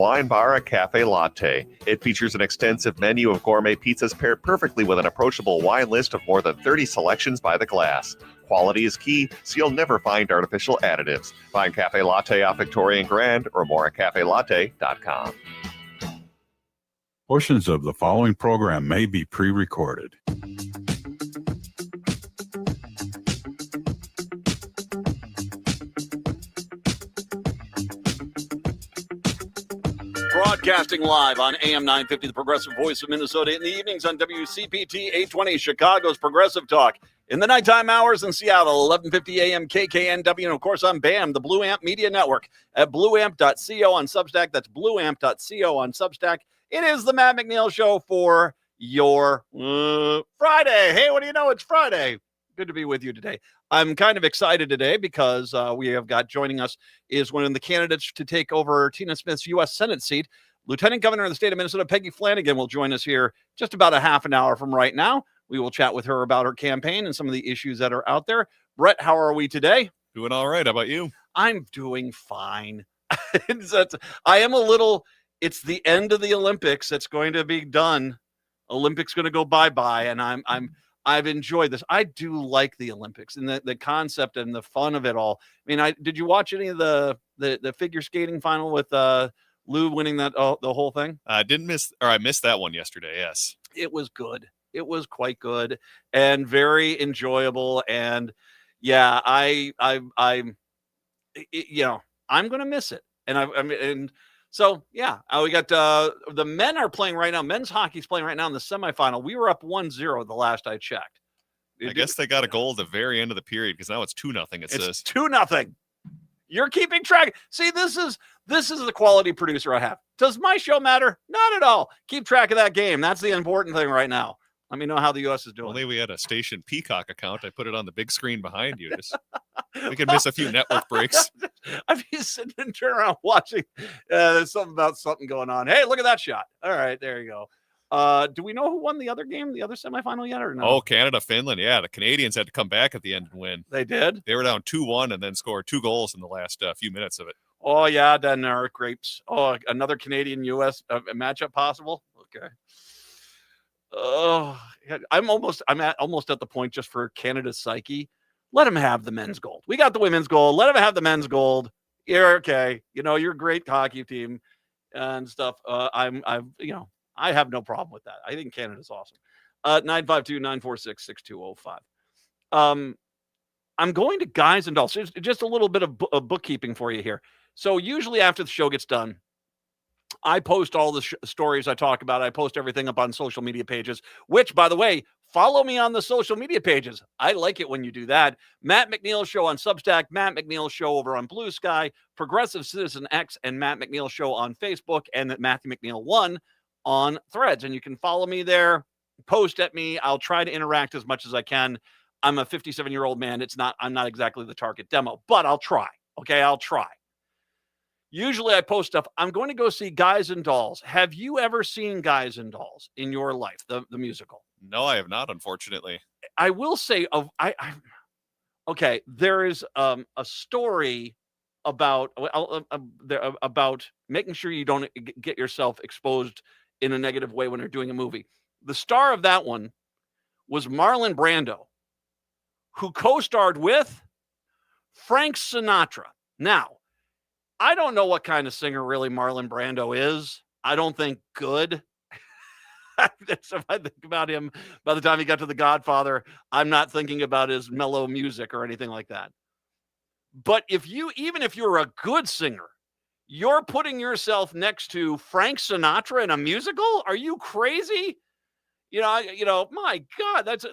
Wine Bar, a cafe latte. It features an extensive menu of gourmet pizzas paired perfectly with an approachable wine list of more than 30 selections by the glass. Quality is key, so you'll never find artificial additives. Find Cafe Latte off Victoria and Grand or more at cafelatte.com. Portions of the following program may be pre-recorded. Broadcasting live on AM 950, the Progressive Voice of Minnesota, in the evenings on WCPT 820, Chicago's Progressive Talk. In the nighttime hours in Seattle, 1150 AM KKNW, and of course on BAM, the Blue Amp Media Network at blueamp.co on Substack. That's blueamp.co on Substack. It is the Matt McNeil Show for your Friday. Hey, what do you know? It's Friday. Good to be with you today. I'm kind of excited today because we have got joining us is one of the candidates to take over Tina Smith's U.S. Senate seat. Lieutenant Governor of the state of Minnesota, Peggy Flanagan, will join us here just about a half an hour from right now. We will chat with her about her campaign and some of the issues that are out there. Brett, how are we today? Doing all right. How about you? I'm doing fine. I am a little, it's the end of the Olympics. That's going to be done. Olympics going to go bye-bye, and I've enjoyed this. I do like the Olympics and the concept and the fun of it all. I mean, did you watch any of the figure skating final with Lou winning that the whole thing? I missed that one yesterday. Yes, it was good. It was quite good and very enjoyable. And yeah, I'm gonna miss it. And so yeah, we got the men are playing right now. Men's hockey's playing right now in the semifinal. We were up 1-0 the last I checked. I guess they got a goal at the very end of the period because now it's 2-0. It says 2-0. You're keeping track. See, this is the quality producer I have. Does my show matter? Not at all. Keep track of that game. That's the important thing right now. Let me know how the U.S. is doing. Only we had a station Peacock account. I put it on the big screen behind you. We could miss a few network breaks. I've been sitting and turn around watching. There's something about something going on. Hey, look at that shot. All right, there you go. Do we know who won the other game, the other semifinal yet, or no? Oh, Canada, Finland. Yeah, the Canadians had to come back at the end and win. They did? They were down 2-1 and then scored 2 goals in the last few minutes of it. Oh, yeah, Denmark grapes. Oh, another Canadian-U.S. Matchup possible? Okay. Oh, I'm almost at the point just for Canada's psyche. Let them have the men's gold. We got the women's gold. Let them have the men's gold. You're okay. You're a great hockey team and stuff. I have no problem with that. I think Canada's awesome. 952-946-6205. I'm going to Guys and Dolls. Just a little bit of bookkeeping for you here. So usually after the show gets done, I post all the stories I talk about. I post everything up on social media pages, which, by the way, follow me on the social media pages. I like it when you do that. Matt McNeil Show on Substack, Matt McNeil Show over on Blue Sky, Progressive Citizen X, and Matt McNeil Show on Facebook, and Matthew McNeil 1 on Threads. And you can follow me there, post at me. I'll try to interact as much as I can. I'm a 57-year-old man. I'm not exactly the target demo, but I'll try. Okay, I'll try. Usually I post stuff. I'm going to go see Guys and Dolls. Have you ever seen Guys and Dolls in your life, the musical? No, I have not, unfortunately. I will say, there is a story about making sure you don't get yourself exposed in a negative way when you're doing a movie. The star of that one was Marlon Brando, who co-starred with Frank Sinatra. Now, I don't know what kind of singer really Marlon Brando is. I don't think good. So if I think about him, by the time he got to The Godfather, I'm not thinking about his mellow music or anything like that. But even if you're a good singer, you're putting yourself next to Frank Sinatra in a musical? Are you crazy? My God, that's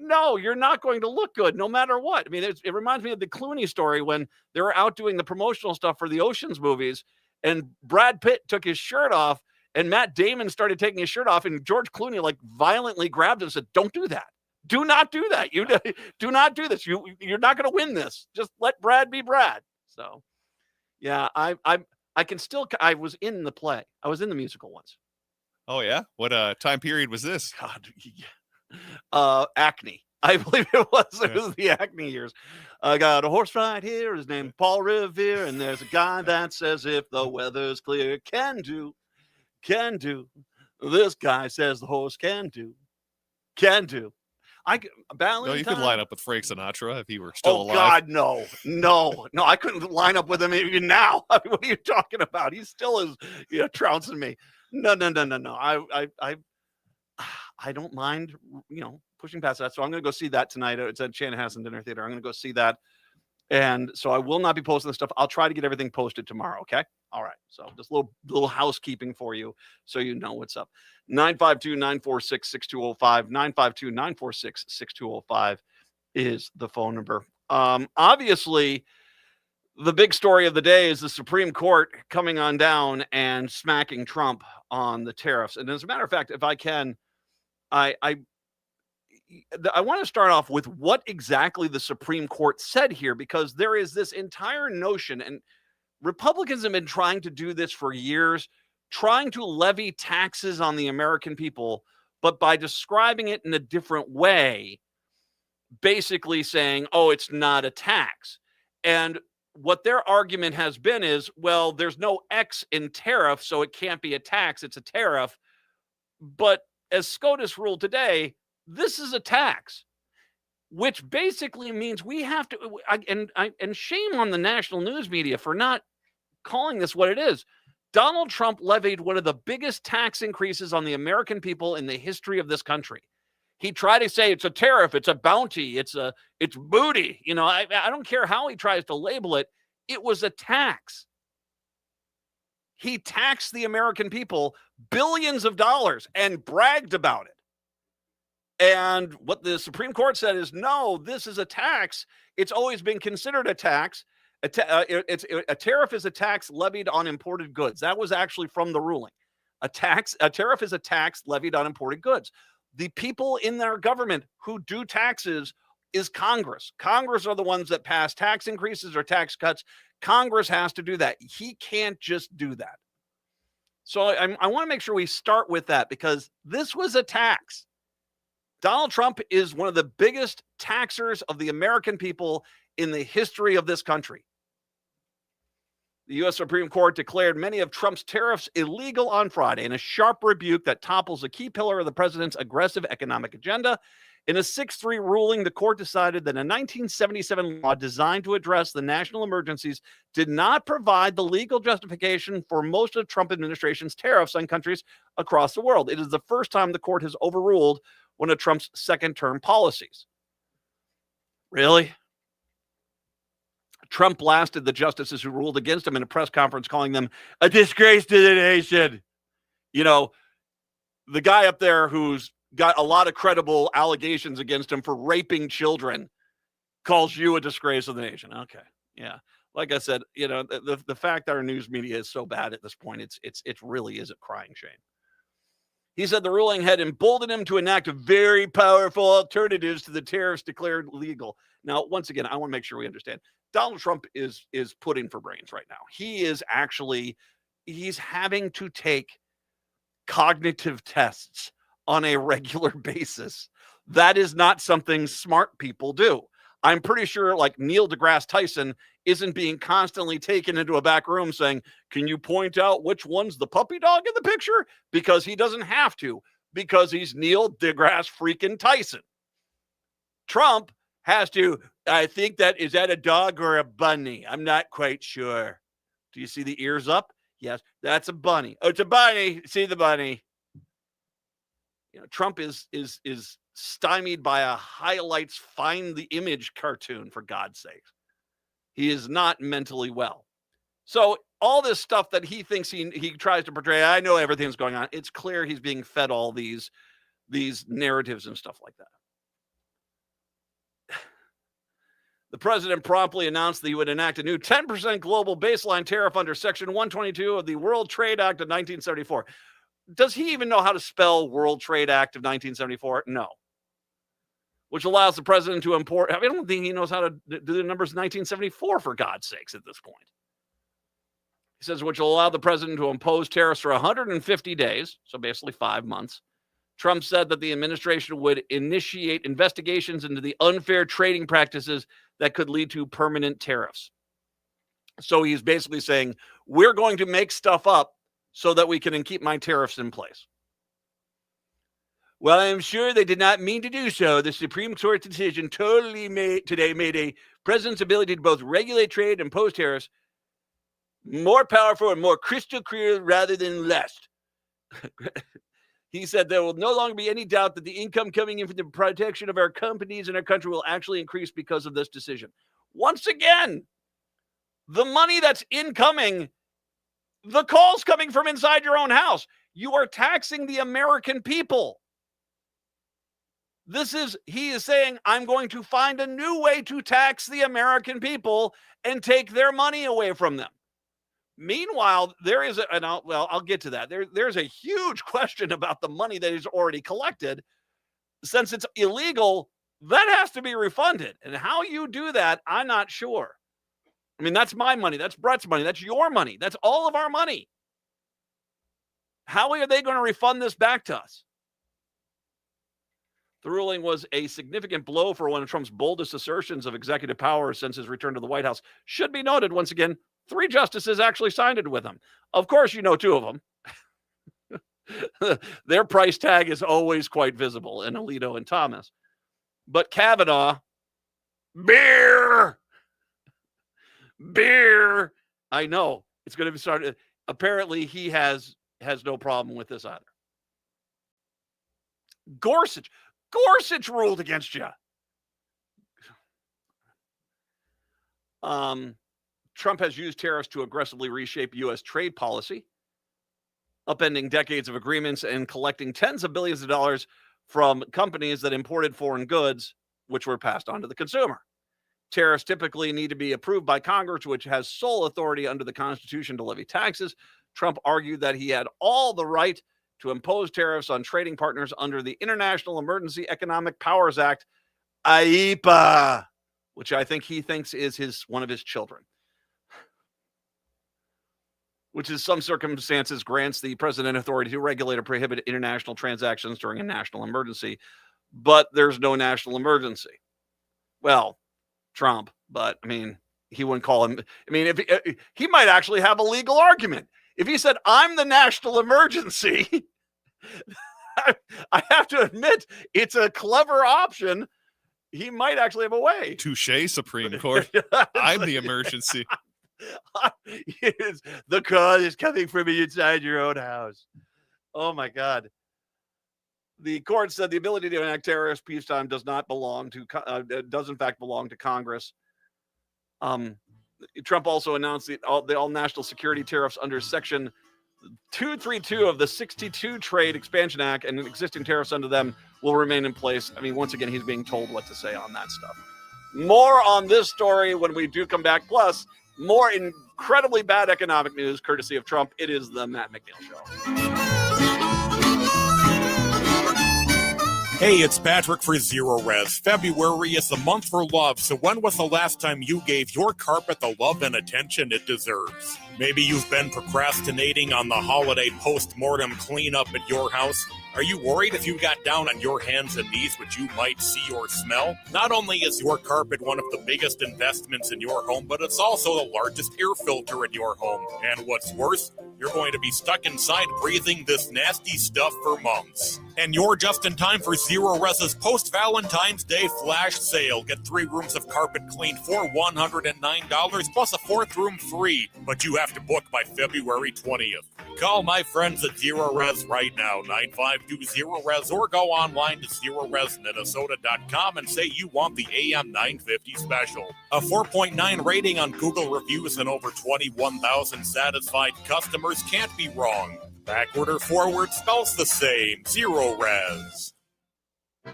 no, you're not going to look good no matter what. I mean, it reminds me of the Clooney story when they were out doing the promotional stuff for the Ocean's movies, and Brad Pitt took his shirt off, and Matt Damon started taking his shirt off, and George Clooney violently grabbed him and said, "Don't do that. Do not do that. You do not do this. You're not going to win this. Just let Brad be Brad." So, yeah, I was in the play. I was in the musical once. Oh, yeah? What time period was this? God, Acne. I believe it was the Acme years. I got a horse right here. His name Paul Revere, and there's a guy that says if the weather's clear, can do. This guy says the horse can do. No, you could line up with Frank Sinatra if he were still alive. God, no! I couldn't line up with him even now. I mean, what are you talking about? He still is, trouncing me. No. I don't mind, pushing past that. So I'm going to go see that tonight. It's at Chanhassen Dinner Theater. I'm going to go see that, and so I will not be posting this stuff. I'll try to get everything posted tomorrow. Okay. All right. So just a little housekeeping for you, so you know what's up. 952-946-6205. 952-946-6205 is the phone number. Obviously, the big story of the day is the Supreme Court coming on down and smacking Trump on the tariffs. And as a matter of fact, if I can, I want to start off with what exactly the Supreme Court said here, because there is this entire notion, and Republicans have been trying to do this for years, trying to levy taxes on the American people, but by describing it in a different way, basically saying, oh, it's not a tax. And what their argument has been is, well, there's no X in tariff, so it can't be a tax, it's a tariff. But as SCOTUS ruled today, this is a tax, which basically means we have to, and shame on the national news media for not calling this what it is. Donald Trump levied one of the biggest tax increases on the American people in the history of this country. He tried to say it's a tariff, it's a bounty, it's booty. I don't care how he tries to label it. It was a tax. He taxed the American people billions of dollars and bragged about it. And what the Supreme Court said is, no, this is a tax. It's always been considered a tax. A tariff is a tax levied on imported goods. That was actually from the ruling. A tariff is a tax levied on imported goods. The people in their government who do taxes is Congress. Congress are the ones that pass tax increases or tax cuts. Congress has to do that. He can't just do that. So I want to make sure we start with that, because this was a tax. Donald Trump is one of the biggest taxers of the American people in the history of this country. The U.S. Supreme Court declared many of Trump's tariffs illegal on Friday in a sharp rebuke that topples a key pillar of the president's aggressive economic agenda. In a 6-3 ruling, the court decided that a 1977 law designed to address the national emergencies did not provide the legal justification for most of the Trump administration's tariffs on countries across the world. It is the first time the court has overruled one of Trump's second-term policies. Really? Trump blasted the justices who ruled against him in a press conference, calling them a disgrace to the nation. The guy up there who's got a lot of credible allegations against him for raping children calls you a disgrace of the nation. Okay. Yeah. Like I said, the fact that our news media is so bad at this point, it really is a crying shame. He said the ruling had emboldened him to enact very powerful alternatives to the tariffs declared legal. Now, once again, I want to make sure we understand. Donald Trump is pudding for brains right now. He's having to take cognitive tests on a regular basis. That is not something smart people do. I'm pretty sure like Neil deGrasse Tyson isn't being constantly taken into a back room saying, can you point out which one's the puppy dog in the picture? Because he doesn't have to, because he's Neil deGrasse freaking Tyson. Trump has to, I think is that a dog or a bunny? I'm not quite sure. Do you see the ears up? Yes, that's a bunny. Oh, it's a bunny. See the bunny. Trump is stymied by a highlights find the image cartoon, for God's sake. He is not mentally well. So all this stuff that he thinks he tries to portray, I know everything's going on. It's clear he's being fed all these narratives and stuff like that. The president promptly announced that he would enact a new 10% global baseline tariff under Section 122 of the World Trade Act of 1974. Does he even know how to spell World Trade Act of 1974? No. Which allows the president to import. I don't think he knows how to do the numbers 1974, for God's sakes, at this point. He says, which will allow the president to impose tariffs for 150 days, so basically 5 months. Trump said that the administration would initiate investigations into the unfair trading practices that could lead to permanent tariffs. So he's basically saying, we're going to make stuff up so that we can keep my tariffs in place. Well, I'm sure they did not mean to do so. The Supreme Court's decision today made a president's ability to both regulate trade and impose tariffs more powerful and more crystal clear rather than less. He said there will no longer be any doubt that the income coming in from the protection of our companies and our country will actually increase because of this decision. Once again, the money that's incoming, the call's coming from inside your own house. You are taxing the American people. He is saying, I'm going to find a new way to tax the American people and take their money away from them. Meanwhile, there is I'll get to that. There's a huge question about the money that is already collected. Since it's illegal, that has to be refunded. And how you do that, I'm not sure. I mean, that's my money. That's Brett's money. That's your money. That's all of our money. How are they going to refund this back to us? The ruling was a significant blow for one of Trump's boldest assertions of executive power since his return to the White House. Should be noted, once again, 3 justices actually signed it with him. Of course, you know 2 of them. Their price tag is always quite visible in Alito and Thomas. But Kavanaugh, beer. I know it's going to be started. Apparently, he has no problem with this either. Gorsuch ruled against you. Trump has used tariffs to aggressively reshape U.S. trade policy, upending decades of agreements and collecting tens of billions of dollars from companies that imported foreign goods, which were passed on to the consumer. Tariffs typically need to be approved by Congress, which has sole authority under the Constitution to levy taxes. Trump argued that he had all the right to impose tariffs on trading partners under the International Emergency Economic Powers Act, IEPA, which I think he thinks is one of his children, which in some circumstances grants the president authority to regulate or prohibit international transactions during a national emergency. But there's no national emergency. Well, Trump, but I mean, he wouldn't call him. I mean, if he might actually have a legal argument. If he said, I'm the national emergency, I have to admit, it's a clever option. He might actually have a way. Touche, Supreme Court. I'm the emergency. The call is coming from inside your own house. Oh, my God. The court said the ability to enact tariffs peacetime does not belong to, does in fact belong to Congress. Trump also announced the all national security tariffs under Section 232 of the 62 Trade Expansion Act, and existing tariffs under them will remain in place. I mean, once again, he's being told what to say on that stuff. More on this story when we do come back. Plus, more incredibly bad economic news courtesy of Trump. It is the Matt McNeil Show. Hey, it's Patrick for Zero Res. February is the month for love, so when was the last time you gave your carpet the love and attention it deserves? Maybe you've been procrastinating on the holiday post-mortem cleanup at your house. Are you worried if you got down on your hands and knees what you might see or smell? Not only is your carpet one of the biggest investments in your home, but it's also the largest air filter in your home. And what's worse, you're going to be stuck inside breathing this nasty stuff for months. And you're just in time for Zero Res's post-Valentine's Day flash sale. Get 3 rooms of carpet cleaned for $109 plus a 4th room free. But you have to book by February 20th. Call my friends at Zero Res right now, 952-ZERO-RES, or go online to ZeroResMinnesota.com and say you want the AM 950 special. A 4.9 rating on Google reviews and over 21,000 satisfied customers can't be wrong. Backward or forward spells the same. Zero Res.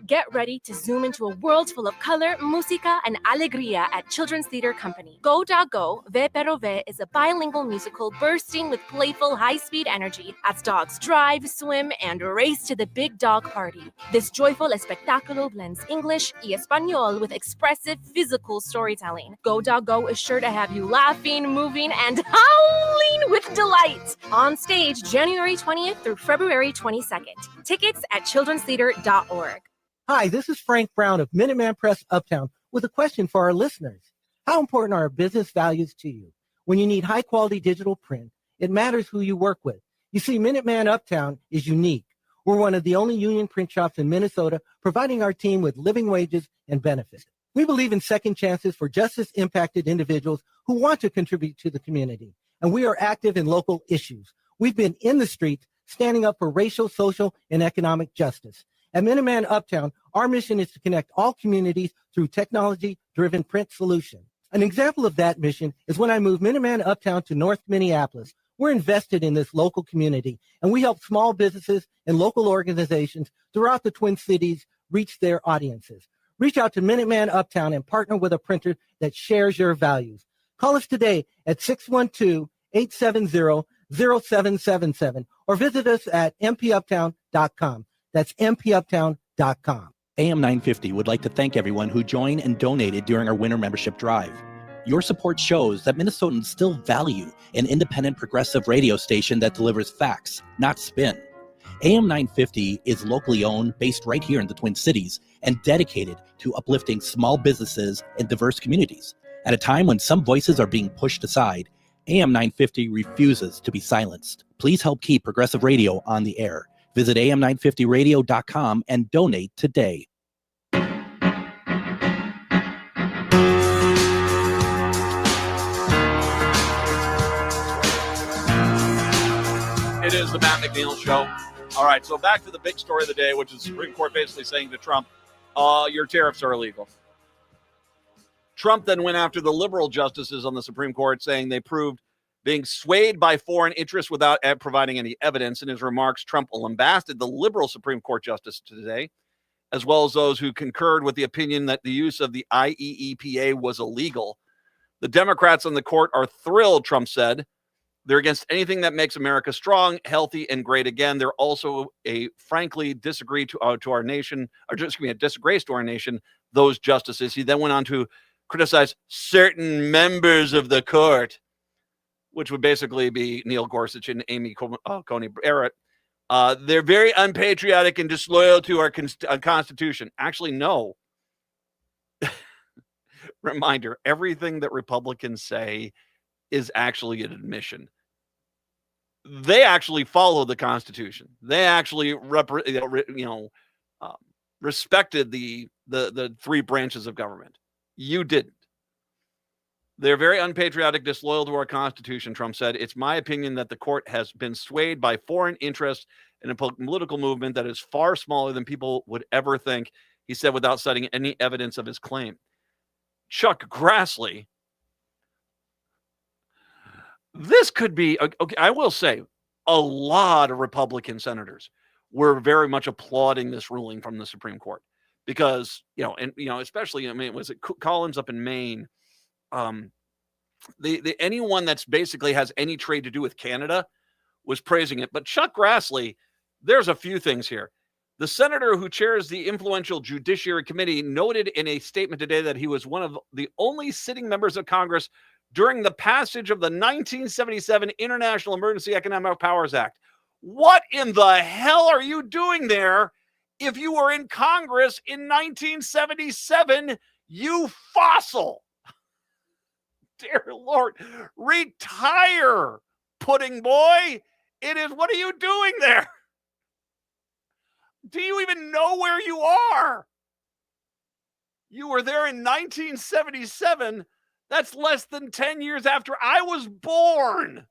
Get ready to zoom into a world full of color, música, and alegría at Children's Theater Company. Go Dog Go, Ve Pero Ve is a bilingual musical bursting with playful, high-speed energy as dogs drive, swim, and race to the big dog party. This joyful espectáculo blends English y Español with expressive physical storytelling. Go Dog Go is sure to have you laughing, moving, and howling with delight. On stage January 20th through February 22nd. Tickets at childrenstheater.org. Hi, this is Frank Brown of Minuteman Press Uptown with a question for our listeners. How important are business values to you? When you need high-quality digital print, it matters who you work with. You see, Minuteman Uptown is unique. We're one of the only union print shops in Minnesota providing our team with living wages and benefits. We believe in second chances for justice-impacted individuals who want to contribute to the community, and we are active in local issues. We've been in the streets standing up for racial, social, and economic justice. At Minuteman Uptown, our mission is to connect all communities through technology-driven print solutions. An example of that mission is when I moved Minuteman Uptown to North Minneapolis. We're invested in this local community, and we help small businesses and local organizations throughout the Twin Cities reach their audiences. Reach out to Minuteman Uptown and partner with a printer that shares your values. Call us today at 612-870-0777 or visit us at mpuptown.com. That's mpuptown.com. AM 950 would like to thank everyone who joined and donated during our winter membership drive. Your support shows that Minnesotans still value an independent progressive radio station that delivers facts, not spin. AM 950 is locally owned, based right here in the Twin Cities, and dedicated to uplifting small businesses and diverse communities. At a time when some voices are being pushed aside, AM 950 refuses to be silenced. Please help keep progressive radio on the air. Visit am950radio.com and donate today. It is the Matt McNeil Show. All right, so back to the big story of the day, which is the Supreme Court basically saying to Trump, your tariffs are illegal. Trump then went after the liberal justices on the Supreme Court, saying they proved being swayed by foreign interests without providing any evidence. In his remarks, Trump lambasted the liberal Supreme Court justice today, as well as those who concurred with the opinion that the use of the IEEPA was illegal. The Democrats on the court are thrilled, Trump said. They're against anything that makes America strong, healthy, and great again. They're also frankly disagree to our nation, or just a disgrace to our nation, those justices. He then went on to criticize certain members of the court, which would basically be Neil Gorsuch and Amy Coney Barrett. They're very unpatriotic and disloyal to our Constitution. Actually, no. Reminder, everything that Republicans say is actually an admission. They actually follow the Constitution. They actually respected the three branches of government. You didn't. They're very unpatriotic, disloyal to our Constitution, Trump said. It's my opinion that the court has been swayed by foreign interests in a political movement that is far smaller than people would ever think, he said, without citing any evidence of his claim. Chuck Grassley. This could be, okay, I will say, a lot of Republican senators were very much applauding this ruling from the Supreme Court because, especially, was it Collins up in Maine? Anyone that's basically has any trade to do with Canada was praising it. But Chuck Grassley, there's a few things here. The senator who chairs the influential Judiciary Committee noted in a statement today that he was one of the only sitting members of Congress during the passage of the 1977 International Emergency Economic Powers Act. What in the hell are you doing there if you were in Congress in 1977, you fossil? Dear Lord, retire, pudding boy. It is, what are you doing there? Do you even know where you are? You were there in 1977. That's less than 10 years after I was born.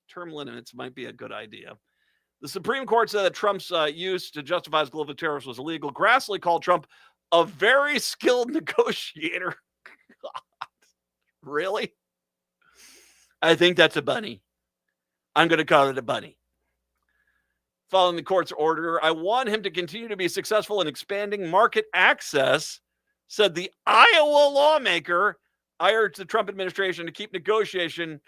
Term limits might be a good idea. The Supreme Court said that Trump's use to justify his global tariffs was illegal. Grassley called Trump a very skilled negotiator. God, really? I think that's a bunny. I'm going to call it a bunny. following the court's order. I want him to continue to be successful in expanding market access, said the Iowa lawmaker. I urge the Trump administration to keep negotiating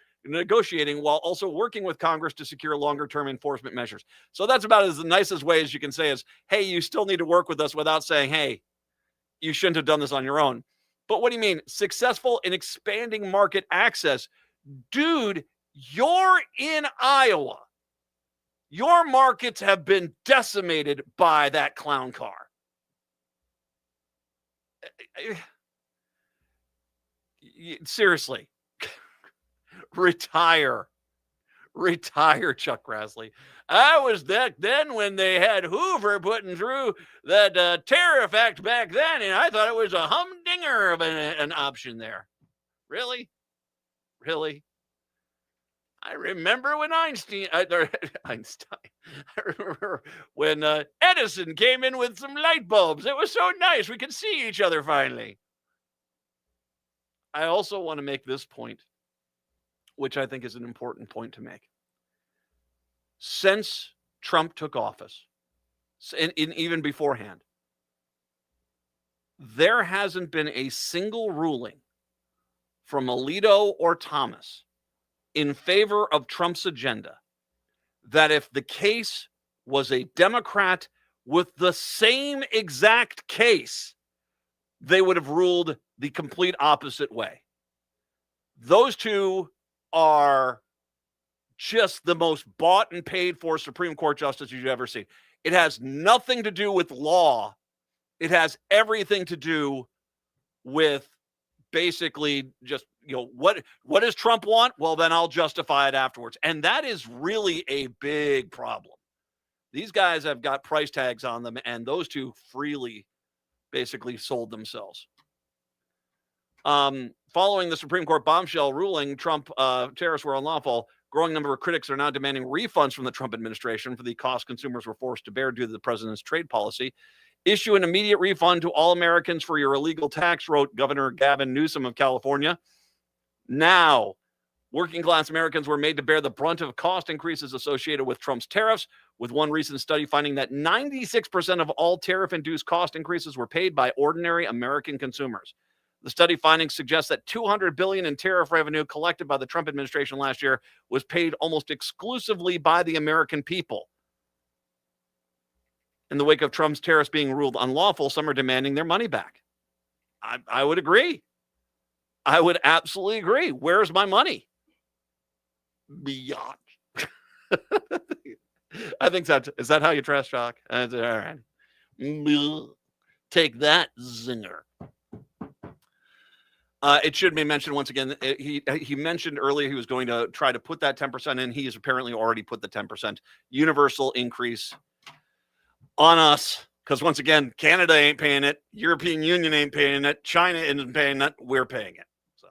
while also working with Congress to secure longer-term enforcement measures. So that's about as the nicest way as you can say is, hey, you still need to work with us, without saying, hey, you shouldn't have done this on your own. But what do you mean? Successful in expanding market access. Dude, you're in Iowa. Your markets have been decimated by that clown car. Seriously. Retire, Chuck Grassley. I was back then when they had Hoover putting through that tariff act back then, and I thought it was a humdinger of an option there. Really? I remember when Einstein. I remember when Edison came in with some light bulbs. It was so nice. We could see each other finally. I also want to make this point, which I think is an important point to make. Since Trump took office, and even beforehand, there hasn't been a single ruling from Alito or Thomas in favor of Trump's agenda that if the case was a Democrat with the same exact case, they would have ruled the complete opposite way. Those two are just the most bought and paid for Supreme Court justices you've ever seen. It has nothing to do with law. It has everything to do with basically just, what does Trump want? Well, then I'll justify it afterwards. And that is really a big problem. These guys have got price tags on them, and those two freely basically sold themselves. Following the Supreme Court bombshell ruling, Trump tariffs were unlawful. Growing number of critics are now demanding refunds from the Trump administration for the cost consumers were forced to bear due to the president's trade policy. Issue an immediate refund to all Americans for your illegal tax, wrote Governor Gavin Newsom of California. Now, working class Americans were made to bear the brunt of cost increases associated with Trump's tariffs, with one recent study finding that 96% of all tariff-induced cost increases were paid by ordinary American consumers. The study findings suggest that $200 billion in tariff revenue collected by the Trump administration last year was paid almost exclusively by the American people. In the wake of Trump's tariffs being ruled unlawful, some are demanding their money back. I would agree. I would absolutely agree. Where's my money? Beyond. I think is that how you trash talk? All right. Take that, zinger. It should be mentioned once again. He mentioned earlier he was going to try to put that 10% in. He has apparently already put the 10% universal increase on us. Because once again, Canada ain't paying it. European Union ain't paying it. China isn't paying it. We're paying it. So,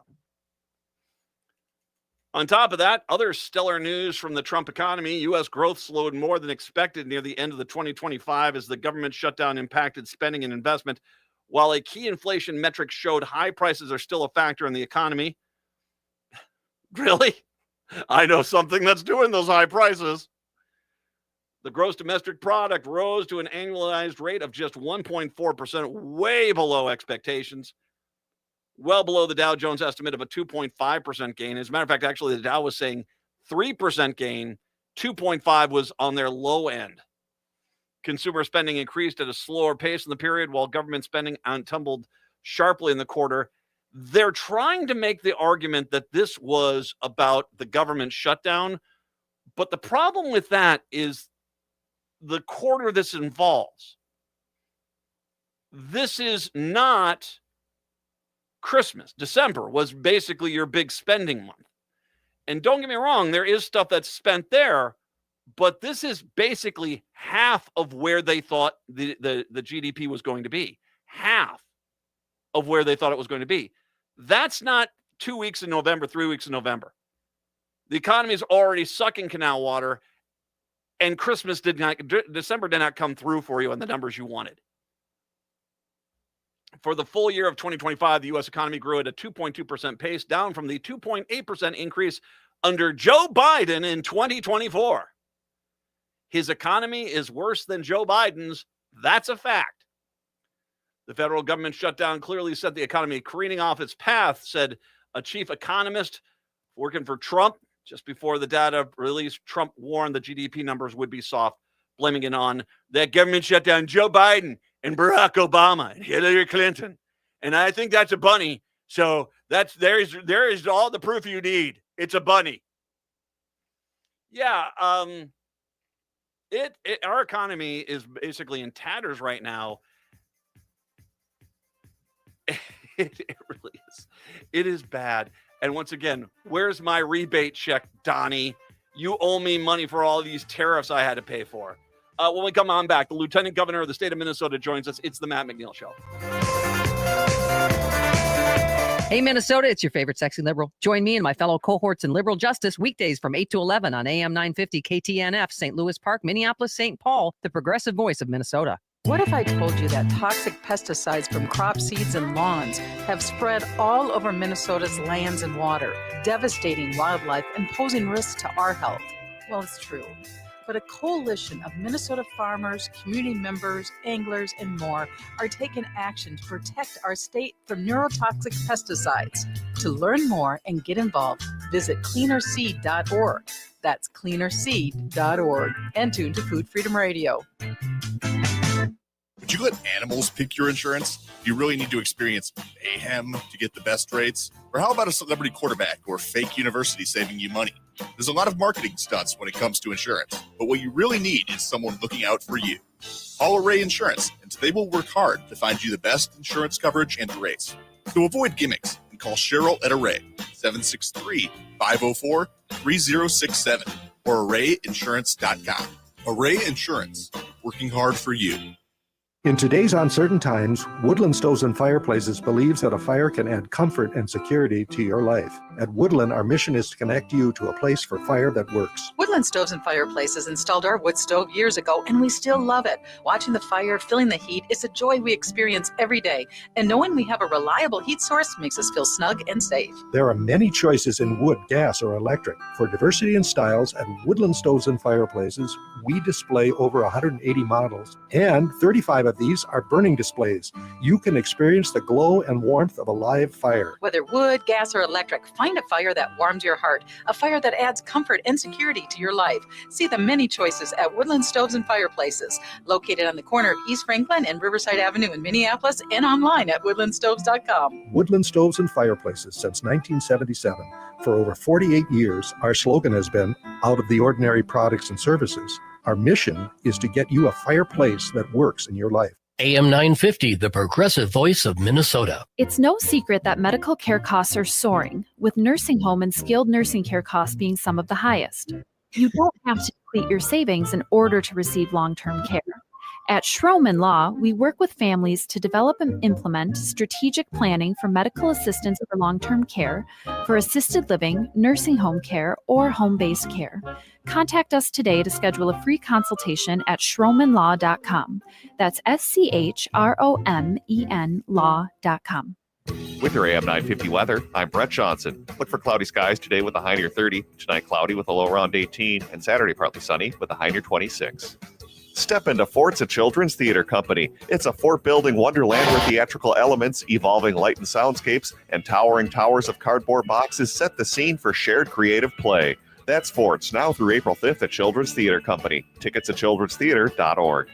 on top of that, other stellar news from the Trump economy. U.S. growth slowed more than expected near the end of the 2025 as the government shutdown impacted spending and investment. While a key inflation metric showed high prices are still a factor in the economy. Really? I know something that's doing those high prices. The gross domestic product rose to an annualized rate of just 1.4%, way below expectations. Well below the Dow Jones estimate of a 2.5% gain. As a matter of fact, actually, the Dow was saying 3% gain. 2.5 was on their low end. Consumer spending increased at a slower pace in the period, while government spending tumbled sharply in the quarter. They're trying to make the argument that this was about the government shutdown, but the problem with that is the quarter this involves. This is not Christmas. December was basically your big spending month. And don't get me wrong, there is stuff that's spent there, but this is basically half of where they thought the GDP was going to be. Half of where they thought it was going to be. That's not 2 weeks in November, 3 weeks in November. The economy is already sucking canal water, and December did not come through for you on the numbers you wanted. For the full year of 2025, the U.S. economy grew at a 2.2% pace, down from the 2.8% increase under Joe Biden in 2024. His economy is worse than Joe Biden's. That's a fact. The federal government shutdown clearly set the economy careening off its path, said a chief economist working for Trump. Just before the data released, Trump warned the GDP numbers would be soft, blaming it on that government shutdown, Joe Biden and Barack Obama and Hillary Clinton. And I think that's a bunny. So there is all the proof you need. It's a bunny. Yeah, our economy is basically in tatters right now. It really is. It is bad. And once again, where's my rebate check, Donnie? You owe me money for all these tariffs I had to pay for. When we come on back, the Lieutenant Governor of the state of Minnesota joins us. It's the Matt McNeil Show. Hey, Minnesota, it's your favorite sexy liberal. Join me and my fellow cohorts in liberal justice weekdays from 8 to 11 on AM 950 KTNF, St. Louis Park, Minneapolis, St. Paul, the progressive voice of Minnesota. What if I told you that toxic pesticides from crop seeds and lawns have spread all over Minnesota's lands and water, devastating wildlife and posing risks to our health? Well, it's true. But a coalition of Minnesota farmers, community members, anglers, and more are taking action to protect our state from neurotoxic pesticides. To learn more and get involved, visit cleanerseed.org. That's cleanerseed.org. And tune to Food Freedom Radio. Would you let animals pick your insurance? Do you really need to experience mayhem to get the best rates? Or how about a celebrity quarterback or fake university saving you money? There's a lot of marketing stunts when it comes to insurance, but what you really need is someone looking out for you. Call Array Insurance, and they will work hard to find you the best insurance coverage and rates. So avoid gimmicks and call Cheryl at Array, 763-504-3067 or arrayinsurance.com. Array Insurance, working hard for you. In today's uncertain times, Woodland Stoves and Fireplaces believes that a fire can add comfort and security to your life. At Woodland, our mission is to connect you to a place for fire that works. Woodland Stoves and Fireplaces installed our wood stove years ago, and we still love it. Watching the fire, feeling the heat, is a joy we experience every day. And knowing we have a reliable heat source makes us feel snug and safe. There are many choices in wood, gas, or electric. For diversity and styles, at Woodland Stoves and Fireplaces, we display over 180 models, and 35 of these are burning displays. You can experience the glow and warmth of a live fire. Whether wood, gas, or electric, find a fire that warms your heart, a fire that adds comfort and security to your life. See the many choices at Woodland Stoves and Fireplaces, located on the corner of East Franklin and Riverside Avenue in Minneapolis, and online at woodlandstoves.com. Woodland Stoves and Fireplaces since 1977. For over 48 years, our slogan has been, out of the ordinary products and services. Our mission is to get you a fireplace that works in your life. AM 950, the progressive voice of Minnesota. It's no secret that medical care costs are soaring, with nursing home and skilled nursing care costs being some of the highest. You don't have to deplete your savings in order to receive long-term care. At Schroman Law, we work with families to develop and implement strategic planning for medical assistance for long-term care, for assisted living, nursing home care, or home-based care. Contact us today to schedule a free consultation at schromanlaw.com. That's SCHROMEN law.com. With your AM 950 weather, I'm Brett Johnson. Look for cloudy skies today with a high near 30, tonight cloudy with a low around 18, and Saturday partly sunny with a high near 26. Step into Fort's a children's theater company. It's a fort-building wonderland where theatrical elements, evolving light and soundscapes, and towering towers of cardboard boxes set the scene for shared creative play. That's Fort's, now through April 5th at Children's Theater Company. Tickets at childrenstheater.org.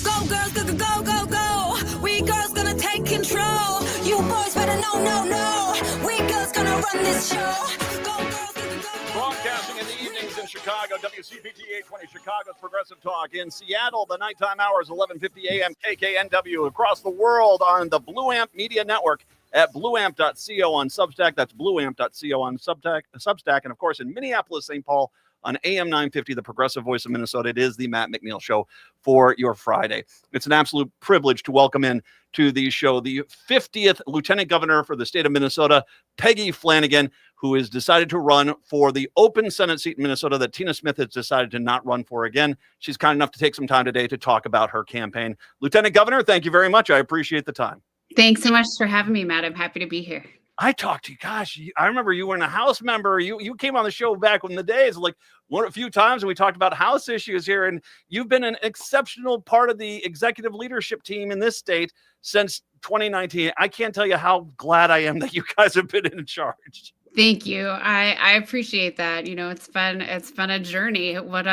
Go, girls, go, go, go, go, go. We girls gonna take control. You boys better know, no, no. We girls gonna run this show. Go, girls, go, go, go. Broadcasting in the evenings in Chicago, WCPT 820 Chicago's Progressive Talk. In Seattle, the nighttime hours, 11:50 a.m. KKNW. Across the world on the Blue Amp Media Network at blueamp.co on Substack. That's blueamp.co on Substack. And, of course, in Minneapolis, St. Paul, on AM 950, the progressive voice of Minnesota. It is the Matt McNeil Show for your Friday. It's an absolute privilege to welcome in to the show the 50th Lieutenant Governor for the state of Minnesota, Peggy Flanagan, who has decided to run for the open Senate seat in Minnesota that Tina Smith has decided to not run for again. She's kind enough to take some time today to talk about her campaign. Lieutenant Governor, thank you very much. I appreciate the time. Thanks so much for having me, Matt. I'm happy to be here. I talked to you. Gosh, I remember you were a House member. You came on the show back in the days, like a few times, and we talked about House issues here. And you've been an exceptional part of the executive leadership team in this state since 2019. I can't tell you how glad I am that you guys have been in charge. Thank you. I appreciate that. It's been a journey. What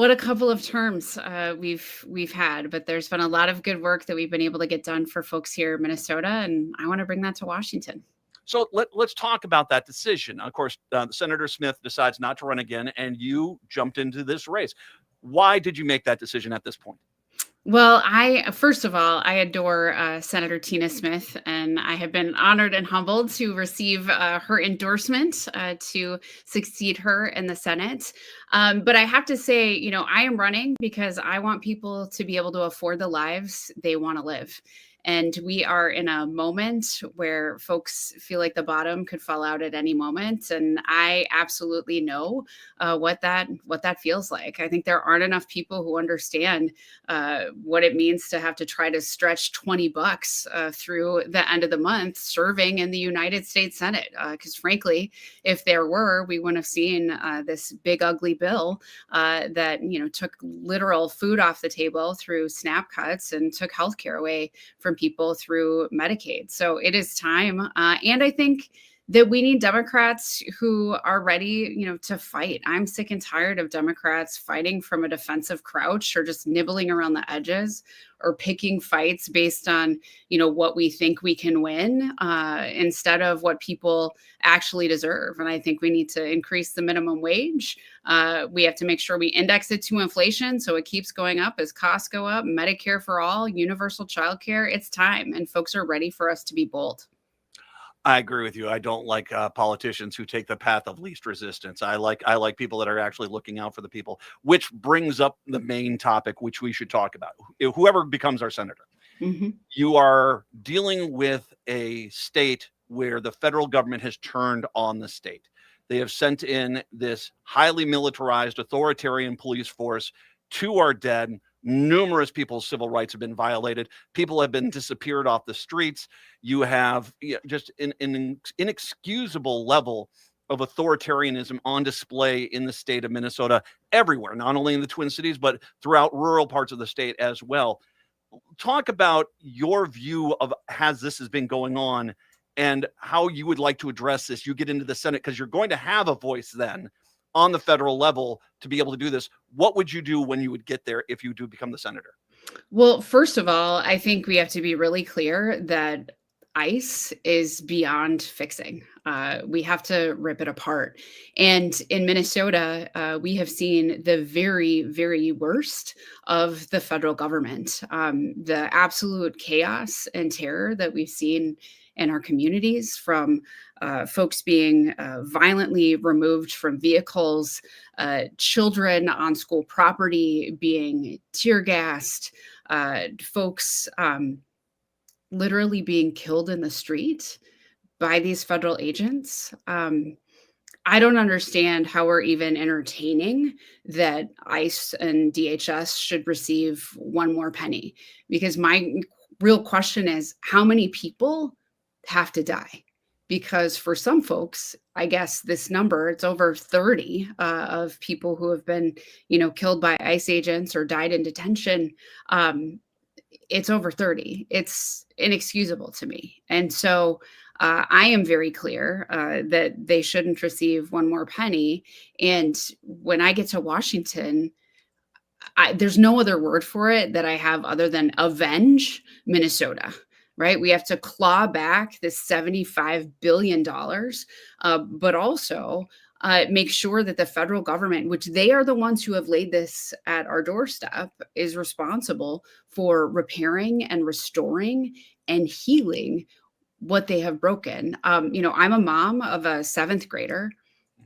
a couple of terms we've had, but there's been a lot of good work that we've been able to get done for folks here in Minnesota, and I want to bring that to Washington. So let's talk about that decision. Of course, Senator Smith decides not to run again, and you jumped into this race. Why did you make that decision at this point? Well, first of all, I adore Senator Tina Smith, and I have been honored and humbled to receive her endorsement to succeed her in the Senate. But I have to say, I am running because I want people to be able to afford the lives they want to live. And we are in a moment where folks feel like the bottom could fall out at any moment. And I absolutely know what that feels like. I think there aren't enough people who understand what it means to have to try to stretch $20 through the end of the month serving in the United States Senate. Because frankly, if there were, we wouldn't have seen this big, ugly bill that, took literal food off the table through SNAP cuts and took healthcare away from people through Medicaid. So it is time. And I think that we need Democrats who are ready, to fight. I'm sick and tired of Democrats fighting from a defensive crouch or just nibbling around the edges or picking fights based on, what we think we can win instead of what people actually deserve. And I think we need to increase the minimum wage. We have to make sure we index it to inflation so it keeps going up as costs go up. Medicare for all, universal childcare. It's time, and folks are ready for us to be bold. I agree with you. I don't like politicians who take the path of least resistance. I like people that are actually looking out for the people, which brings up the main topic, which we should talk about. Whoever becomes our senator, you are dealing with a state where the federal government has turned on the state. They have sent in this highly militarized authoritarian police force to our dead. Numerous people's civil rights have been violated. People have been disappeared off the streets. You have just an inexcusable level of authoritarianism on display in the state of Minnesota, everywhere, not only in the Twin Cities, but throughout rural parts of the state as well. Talk about your view of has been going on and how you would like to address this. You get into the Senate because you're going to have a voice then on the federal level to be able to do this. What would you do when you would get there if you do become the senator? Well, first of all, I think we have to be really clear that ICE is beyond fixing. We have to rip it apart. And in Minnesota, we have seen the very, very worst of the federal government. The absolute chaos and terror that we've seen in our communities, from folks being violently removed from vehicles, children on school property being tear gassed, folks literally being killed in the street by these federal agents. I don't understand how we're even entertaining that ICE and DHS should receive one more penny, because my real question is how many people have to die? Because for some folks, I guess this number, it's over 30 of people who have been, killed by ICE agents or died in detention. It's over 30. It's inexcusable to me. And so I am very clear that they shouldn't receive one more penny. And when I get to Washington, there's no other word for it that I have other than avenge Minnesota. Right? We have to claw back this $75 billion, but also make sure that the federal government, which they are the ones who have laid this at our doorstep, is responsible for repairing and restoring and healing what they have broken. I'm a mom of a 7th grader.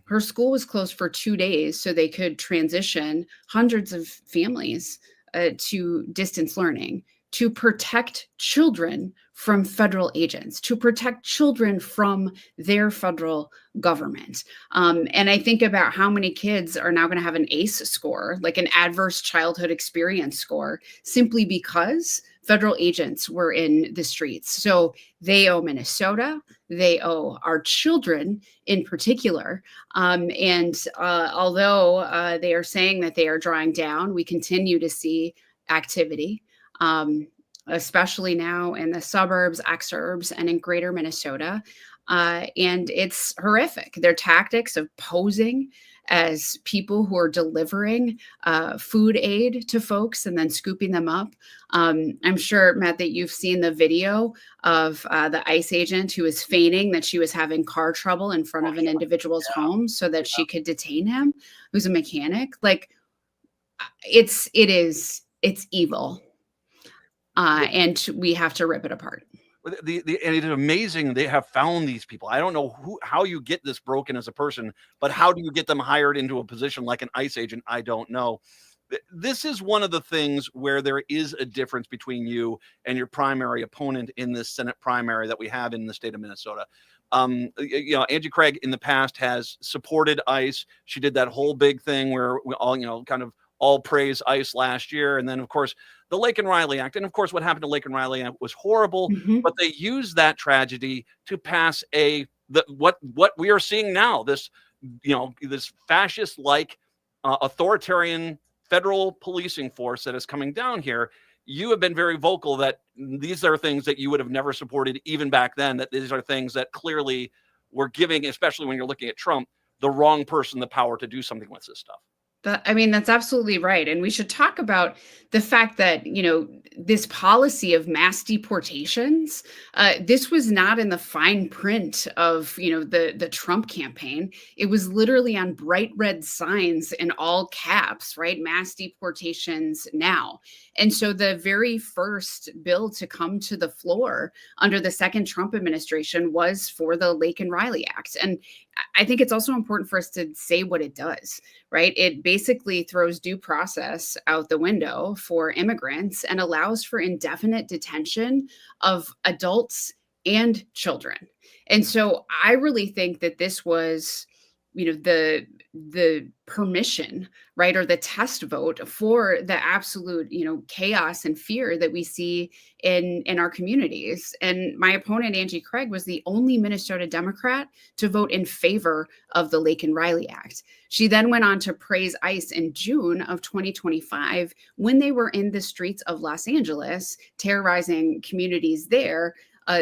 Her school was closed for 2 days so they could transition hundreds of families to distance learning, to protect children from federal agents, to protect children from their federal government. And I think about how many kids are now going to have an ACE score, like an adverse childhood experience score, simply because federal agents were in the streets. So they owe Minnesota, they owe our children in particular. And although they are saying that they are drawing down, we continue to see activity, especially now in the suburbs, exurbs, and in greater Minnesota. And it's horrific. Their tactics of posing as people who are delivering food aid to folks and then scooping them up. I'm sure, Matt, that you've seen the video of the ICE agent who was feigning that she was having car trouble in front of an individual's home so that she could detain him, who's a mechanic. Like, it's evil. And we have to rip it apart. And it is amazing they have found these people. I don't know how you get this broken as a person, but how do you get them hired into a position like an ICE agent? I don't know. This is one of the things where there is a difference between you and your primary opponent in this Senate primary that we have in the state of Minnesota. Angie Craig in the past has supported ICE. She did that whole big thing where we all, kind of all praise ICE last year. And then, of course, the Lake and Riley Act. And of course, what happened to Lake and Riley Act was horrible, but they used that tragedy to pass what we are seeing now, this fascist-like authoritarian federal policing force that is coming down here. You have been very vocal that these are things that you would have never supported even back then, that these are things that clearly were giving, especially when you're looking at Trump, the wrong person the power to do something with this stuff. That's absolutely right. And we should talk about the fact that, this policy of mass deportations, this was not in the fine print of, the Trump campaign. It was literally on bright red signs in all caps, right? Mass deportations now. And so the very first bill to come to the floor under the second Trump administration was for the Lake and Riley Act. And I think it's also important for us to say what it does, right? It basically throws due process out the window for immigrants and allows for indefinite detention of adults and children. And so I really think that this was, the permission, right, or the test vote for the absolute, chaos and fear that we see in our communities. And my opponent, Angie Craig, was the only Minnesota Democrat to vote in favor of the Lake and Riley Act. She then went on to praise ICE in June of 2025 when they were in the streets of Los Angeles, terrorizing communities there,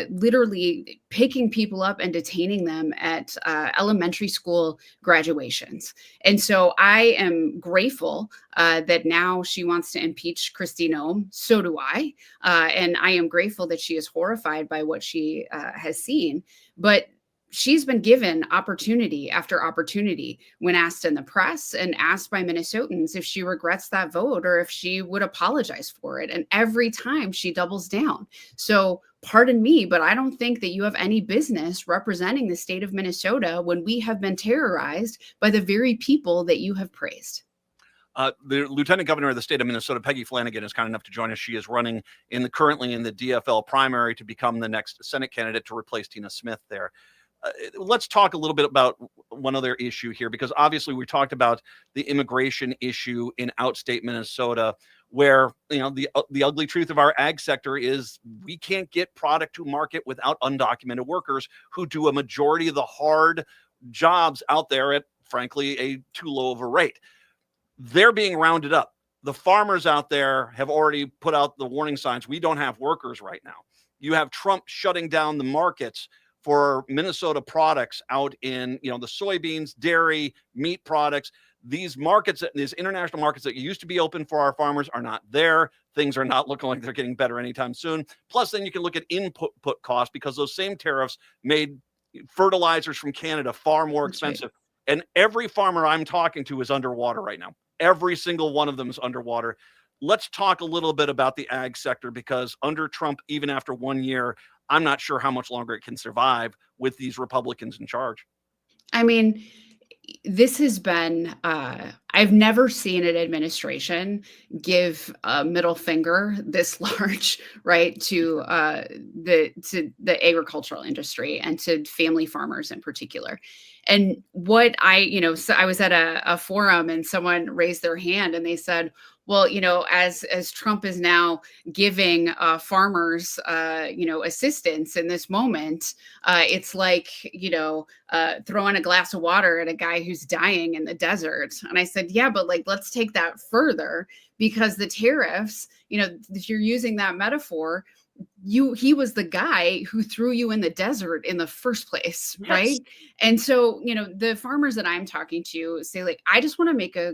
literally picking people up and detaining them at elementary school graduations. And so I am grateful that now she wants to impeach Kristi Noem. So do I. And I am grateful that she is horrified by what she has seen. But she's been given opportunity after opportunity when asked in the press and asked by Minnesotans if she regrets that vote or if she would apologize for it. And every time she doubles down. So pardon me, but I don't think that you have any business representing the state of Minnesota when we have been terrorized by the very people that you have praised. The Lieutenant Governor of the state of Minnesota, Peggy Flanagan, is kind enough to join us. She is running currently in the DFL primary to become the next Senate candidate to replace Tina Smith there. Let's talk a little bit about one other issue here, because obviously we talked about the immigration issue in outstate Minnesota, where the ugly truth of our ag sector is we can't get product to market without undocumented workers who do a majority of the hard jobs out there at, frankly, a too low of a rate. They're being rounded up. The farmers out there have already put out the warning signs. We don't have workers right now. You have Trump shutting down the markets for Minnesota products out in, the soybeans, dairy, meat products. These markets, these international markets that used to be open for our farmers are not there. Things are not looking like they're getting better anytime soon. Plus, then you can look at input costs, because those same tariffs made fertilizers from Canada far more expensive. Right. And every farmer I'm talking to is underwater right now. Every single one of them is underwater. Let's talk a little bit about the ag sector, because under Trump, even after 1 year, I'm not sure how much longer it can survive with these Republicans in charge. I mean, this has been, I I've never seen an administration give a middle finger this large, right, to the agricultural industry and to family farmers in particular. And what so I was at a forum and someone raised their hand and they said, well, as Trump is now giving farmers, assistance in this moment, it's like, throwing a glass of water at a guy who's dying in the desert. And I said, yeah, but like, let's take that further, because the tariffs, if you're using that metaphor, he was the guy who threw you in the desert in the first place, Yes. right? And so, the farmers that I'm talking to say, like, I just want to make a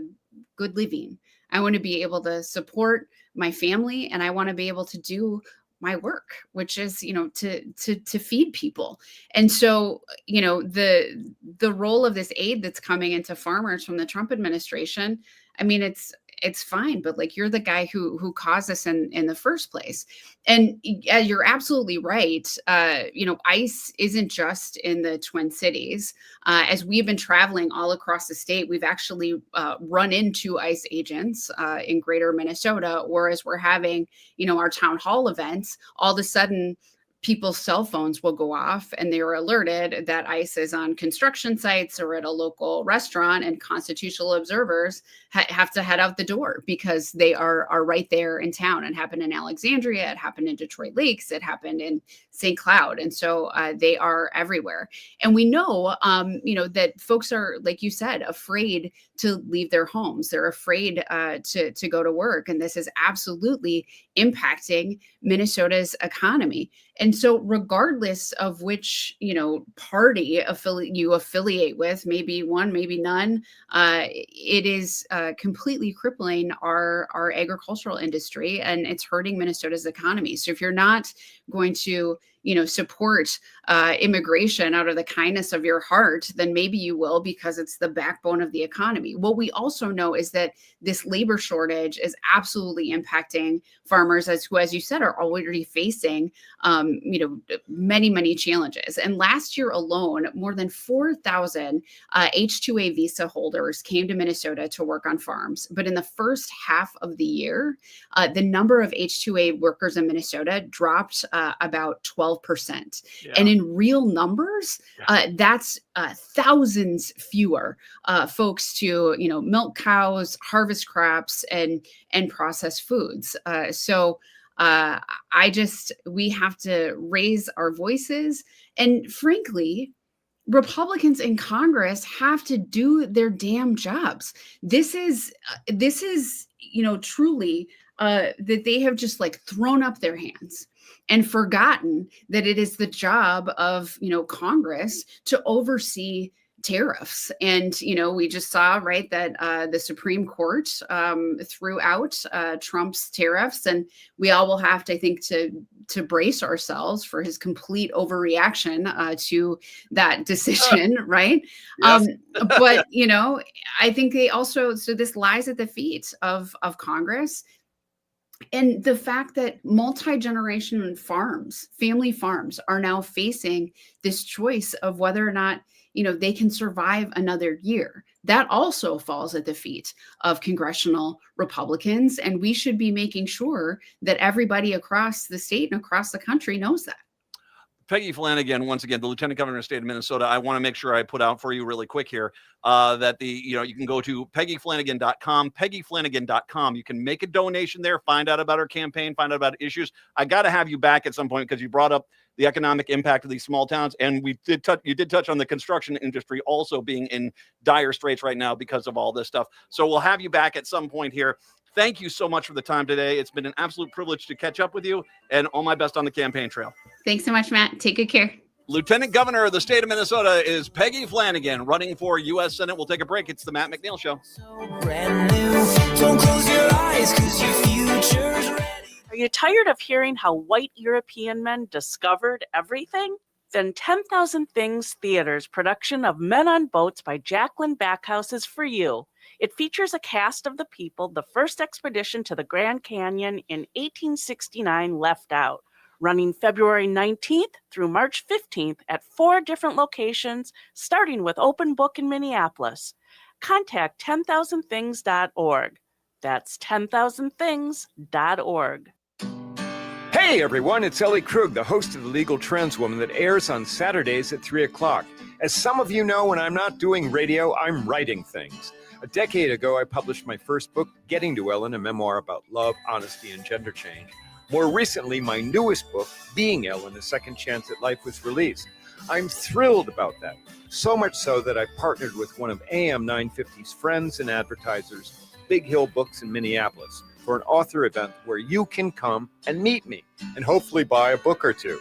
good living. I want to be able to support my family, and I want to be able to do my work, which is, to feed people. And so, the role of this aid that's coming into farmers from the Trump administration, I mean, it's fine, but like, you're the guy who caused this in the first place. And you're absolutely right. ICE isn't just in the Twin Cities. As we've been traveling all across the state, we've actually run into ICE agents in greater Minnesota, or as we're having, our town hall events, all of a sudden people's cell phones will go off and they are alerted that ICE is on construction sites or at a local restaurant, and constitutional observers have to head out the door because they are right there in town. It happened in Alexandria, it happened in Detroit Lakes, it happened in St. Cloud. And so they are everywhere. And we know, that folks are, like you said, afraid to leave their homes. They're afraid to go to work. And this is absolutely impacting Minnesota's economy. And so regardless of which, party you affiliate with, maybe one, maybe none, it is completely crippling our agricultural industry, and it's hurting Minnesota's economy. So if you're not going to support immigration out of the kindness of your heart, then maybe you will, because it's the backbone of the economy. What we also know is that this labor shortage is absolutely impacting farmers, who, as you said, are already facing, many, many challenges. And last year alone, more than 4,000 H-2A visa holders came to Minnesota to work on farms. But in the first half of the year, the number of H-2A workers in Minnesota dropped about 12%. Yeah. And in real numbers, that's thousands fewer folks to, milk cows, harvest crops, and process foods. We have to raise our voices. And frankly, Republicans in Congress have to do their damn jobs. This is truly that they have just like thrown up their hands and forgotten that it is the job of, Congress to oversee tariffs. And, we just saw, right, that the Supreme Court threw out Trump's tariffs, and we all will have to, I think, to brace ourselves for his complete overreaction to that decision, right? Yes. But, I think so this lies at the feet of Congress. And the fact that multi-generation farms, family farms, are now facing this choice of whether or not, they can survive another year. That also falls at the feet of congressional Republicans. And we should be making sure that everybody across the state and across the country knows that. Peggy Flanagan, once again, the Lieutenant Governor of the state of Minnesota. I want to make sure I put out for you really quick here that you can go to peggyflanagan.com, peggyflanagan.com. You can make a donation there, find out about our campaign, find out about issues. I got to have you back at some point, because you brought up the economic impact of these small towns, and you did touch on the construction industry also being in dire straits right now because of all this stuff. So we'll have you back at some point here. Thank you so much for the time today. It's been an absolute privilege to catch up with you, and all my best on the campaign trail. Thanks so much, Matt. Take good care. Lieutenant Governor of the state of Minnesota is Peggy Flanagan, running for U.S. Senate. We'll take a break. It's the Matt McNeil Show. Brand new. Don't close your eyes, 'cause your future's ready. Are you tired of hearing how white European men discovered everything? Then 10,000 Things Theater's production of Men on Boats by Jacqueline Backhouse is for you. It features a cast of the people the first expedition to the Grand Canyon in 1869 left out, running February 19th through March 15th at 4 different locations, starting with Open Book in Minneapolis. contact 10,000things.org. That's 10,000things.org. Hey everyone, it's Ellie Krug, the host of The Legal Trends Woman that airs on Saturdays at 3 o'clock. As some of you know, when I'm not doing radio, I'm writing things. A decade ago, I published my first book, Getting to Ellen, a memoir about love, honesty, and gender change. More recently, my newest book, Being Ellen, A Second Chance at Life, was released. I'm thrilled about that, so much so that I partnered with one of AM 950's friends and advertisers, Big Hill Books in Minneapolis, for an author event where you can come and meet me and hopefully buy a book or two.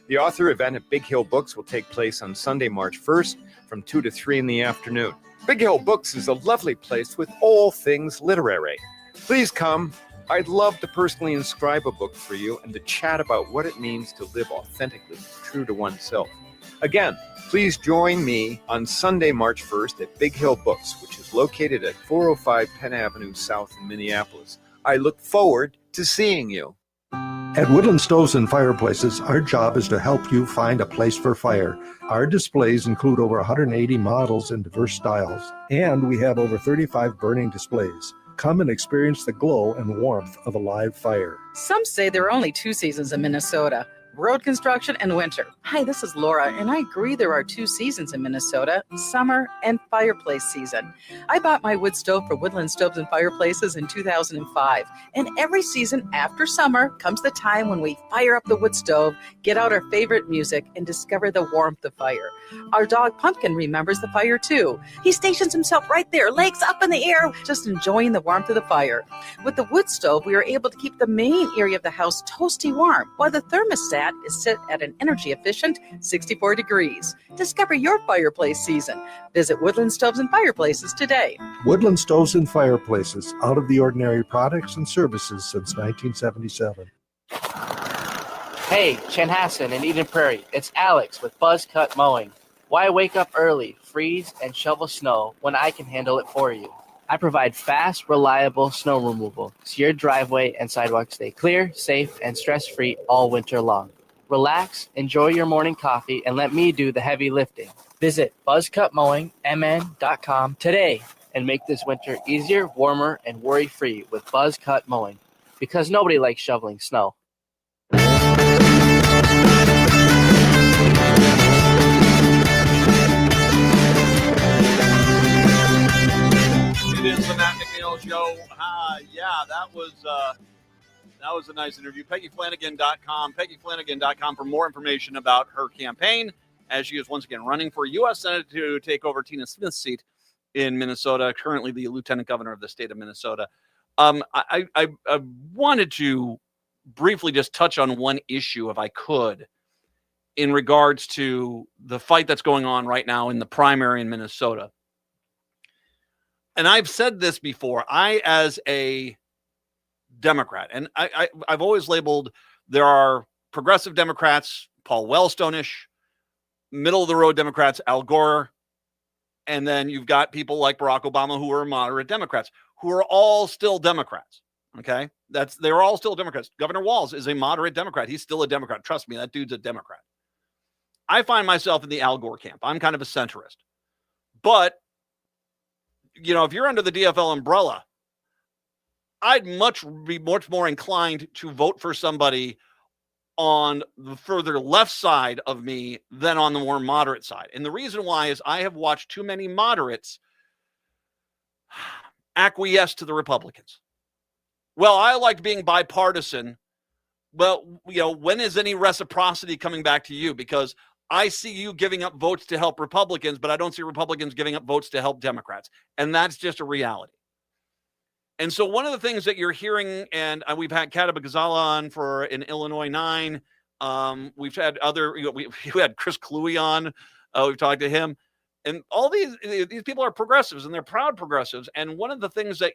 The author event at Big Hill Books will take place on Sunday, March 1st from 2 to 3 in the afternoon. Big Hill Books is a lovely place with all things literary. Please come. I'd love to personally inscribe a book for you and to chat about what it means to live authentically, true to oneself. Again, please join me on Sunday, March 1st at Big Hill Books, which is located at 405 Penn Avenue South in Minneapolis. I look forward to seeing you. At Woodland Stoves and Fireplaces, our job is to help you find a place for fire. Our displays include over 180 models in diverse styles, and we have over 35 burning displays. Come and experience the glow and warmth of a live fire. Some say there are only 2 seasons in Minnesota: road construction and winter. Hi, this is Laura, and I agree there are 2 seasons in Minnesota: summer and fireplace season. I bought my wood stove for Woodland Stoves and Fireplaces in 2005, and every season after summer comes the time when we fire up the wood stove, get out our favorite music, and discover the warmth of fire. Our dog Pumpkin remembers the fire too. He stations himself right there, legs up in the air, just enjoying the warmth of the fire. With the wood stove, we are able to keep the main area of the house toasty warm, while the thermostat is set at an energy-efficient 64 degrees. Discover your fireplace season. Visit Woodland Stoves and Fireplaces today. Woodland Stoves and Fireplaces, out of the ordinary products and services since 1977. Hey, Chanhassen in Eden Prairie, it's Alex with Buzz Cut Mowing. Why wake up early, freeze, and shovel snow when I can handle it for you? I provide fast, reliable snow removal so your driveway and sidewalk stay clear, safe, and stress-free all winter long. Relax, enjoy your morning coffee, and let me do the heavy lifting. Visit buzzcutmowingmn.com today and make this winter easier, warmer, and worry-free with Buzz Cut Mowing, because nobody likes shoveling snow. It is the Matt McNeil Show. Yeah, that was a nice interview. PeggyFlanagan.com. PeggyFlanagan.com for more information about her campaign as she is once again running for U.S. Senate to take over Tina Smith's seat in Minnesota, currently the lieutenant governor of the state of Minnesota. I wanted to briefly just touch on one issue, if I could, in regards to the fight that's going on right now in the primary in Minnesota. And I've said this before, I, as a Democrat, and I've always labeled, there are progressive Democrats, Paul Wellstone-ish, middle-of-the-road Democrats, Al Gore, and then you've got people like Barack Obama who are moderate Democrats, who are all still Democrats, okay? They're all still Democrats. Governor Walz is a moderate Democrat. He's still a Democrat. Trust me, that dude's a Democrat. I find myself in the Al Gore camp. I'm kind of a centrist. But you know, if you're under the DFL umbrella, I'd be much more inclined to vote for somebody on the further left side of me than on the more moderate side. And the reason why is I have watched too many moderates acquiesce to the Republicans. Well, I liked being bipartisan. Well, you know, when is any reciprocity coming back to you? Because I see you giving up votes to help Republicans, but I don't see Republicans giving up votes to help Democrats. And that's just a reality. And so one of the things that you're hearing, and we've had Kataba Ghazala on for in Illinois 9. We've had other, we had Chris Cluey on. We've talked to him. And all these people are progressives, and they're proud progressives. And one of the things that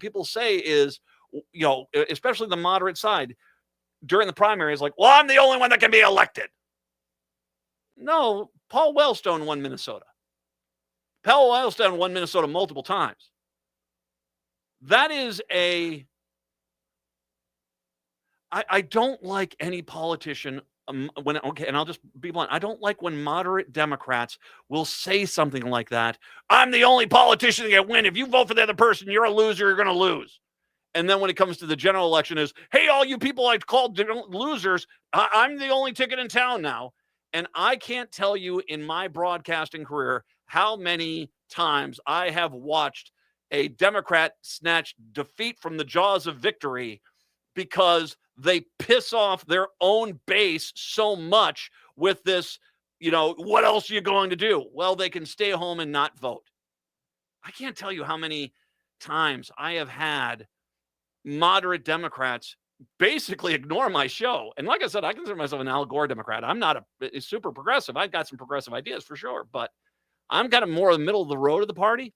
people say is, you know, especially the moderate side, during the primary is like, well, I'm the only one that can be elected. No, Paul Wellstone won Minnesota. Paul Wellstone won Minnesota multiple times. That is I don't like any politician and I'll just be blunt. I don't like when moderate Democrats will say something like that. I'm the only politician that can win. If you vote for the other person, you're a loser. You're going to lose. And then when it comes to the general election is, hey, all you people I called losers, I'm the only ticket in town now. And I can't tell you in my broadcasting career how many times I have watched a Democrat snatch defeat from the jaws of victory because they piss off their own base so much with this, what else are you going to do? Well, they can stay home and not vote. I can't tell you how many times I have had moderate Democrats basically ignore my show. And like I said, I consider myself an Al Gore Democrat. I'm not a super progressive. I've got some progressive ideas for sure, but I'm kind of more in the middle of the road of the party.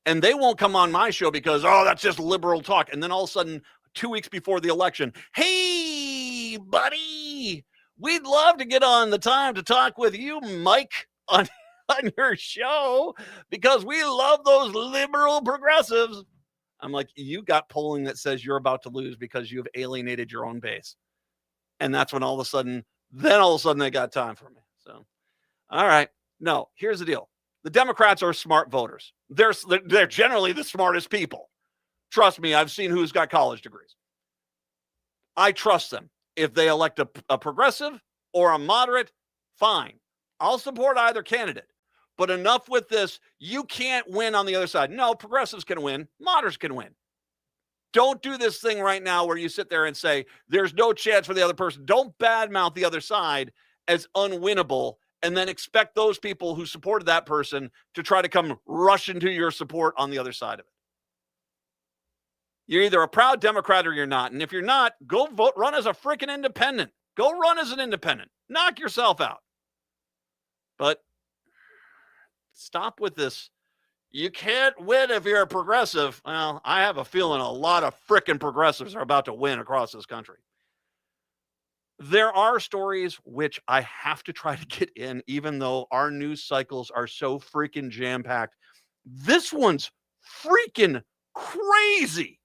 And they won't come on my show because, that's just liberal talk. And then all of a sudden, 2 weeks before the election, hey, buddy, we'd love to get on the time to talk with you, Mike, on your show because we love those liberal progressives. I'm like, you got polling that says you're about to lose because you've alienated your own base. And that's when all of a sudden they got time for me. So, all right. No, here's the deal. The Democrats are smart voters. They're generally the smartest people. Trust me, I've seen who's got college degrees. I trust them. If they elect a progressive or a moderate, fine. I'll support either candidate. But enough with this. You can't win on the other side. No, progressives can win. Moderates can win. Don't do this thing right now where you sit there and say, there's no chance for the other person. Don't badmouth the other side as unwinnable and then expect those people who supported that person to try to come rush into your support on the other side of it. You're either a proud Democrat or you're not. And if you're not, go vote, run as a freaking independent. Go run as an independent. Knock yourself out. But stop with this. You can't win if you're a progressive. Well, I have a feeling a lot of frickin' progressives are about to win across this country. There are stories which I have to try to get in, even though our news cycles are so freaking jam-packed. This one's freaking crazy.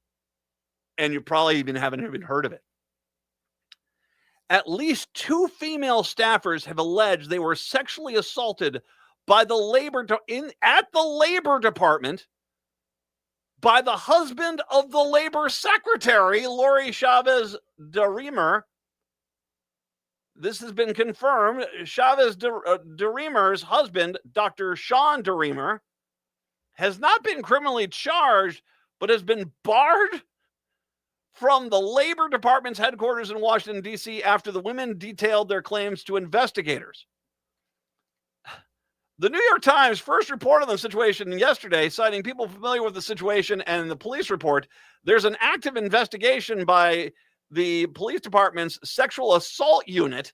And you probably haven't even heard of it. At least 2 female staffers have alleged they were sexually assaulted by the labor department by the husband of the labor secretary, Lori Chavez DeRemer. This has been confirmed. Chavez DeRemer's husband, Dr. Sean DeRemer, has not been criminally charged, but has been barred from the Labor Department's headquarters in Washington, D.C. after the women detailed their claims to investigators. The New York Times first reported on the situation yesterday, citing people familiar with the situation and the police report. There's an active investigation by the police department's sexual assault unit,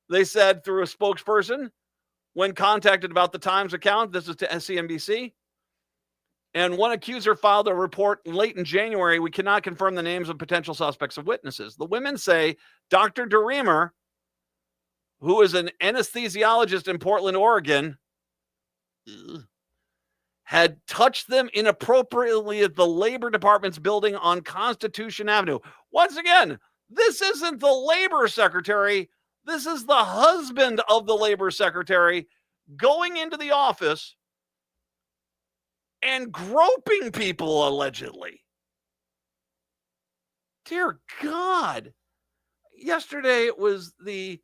they said through a spokesperson when contacted about the Times account. This is to CNBC. And one accuser filed a report late in January. We cannot confirm the names of potential suspects of witnesses. The women say Dr. DeRemer, who is an anesthesiologist in Portland, Oregon, had touched them inappropriately at the Labor Department's building on Constitution Avenue. Once again, this isn't the Labor Secretary. This is the husband of the Labor Secretary going into the office and groping people, allegedly. Dear God. Yesterday it was the,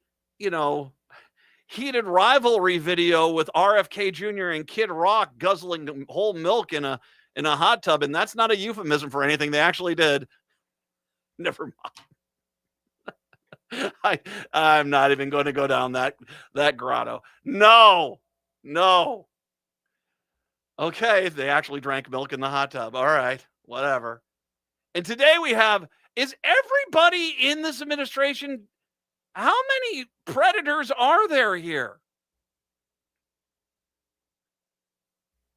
heated rivalry video with RFK Jr. and Kid Rock guzzling whole milk in a hot tub. And that's not a euphemism for anything. They actually did. Never mind. I'm not even going to go down that grotto. No. Okay, they actually drank milk in the hot tub. All right, whatever. And today we have, is everybody in this administration, how many predators are there here?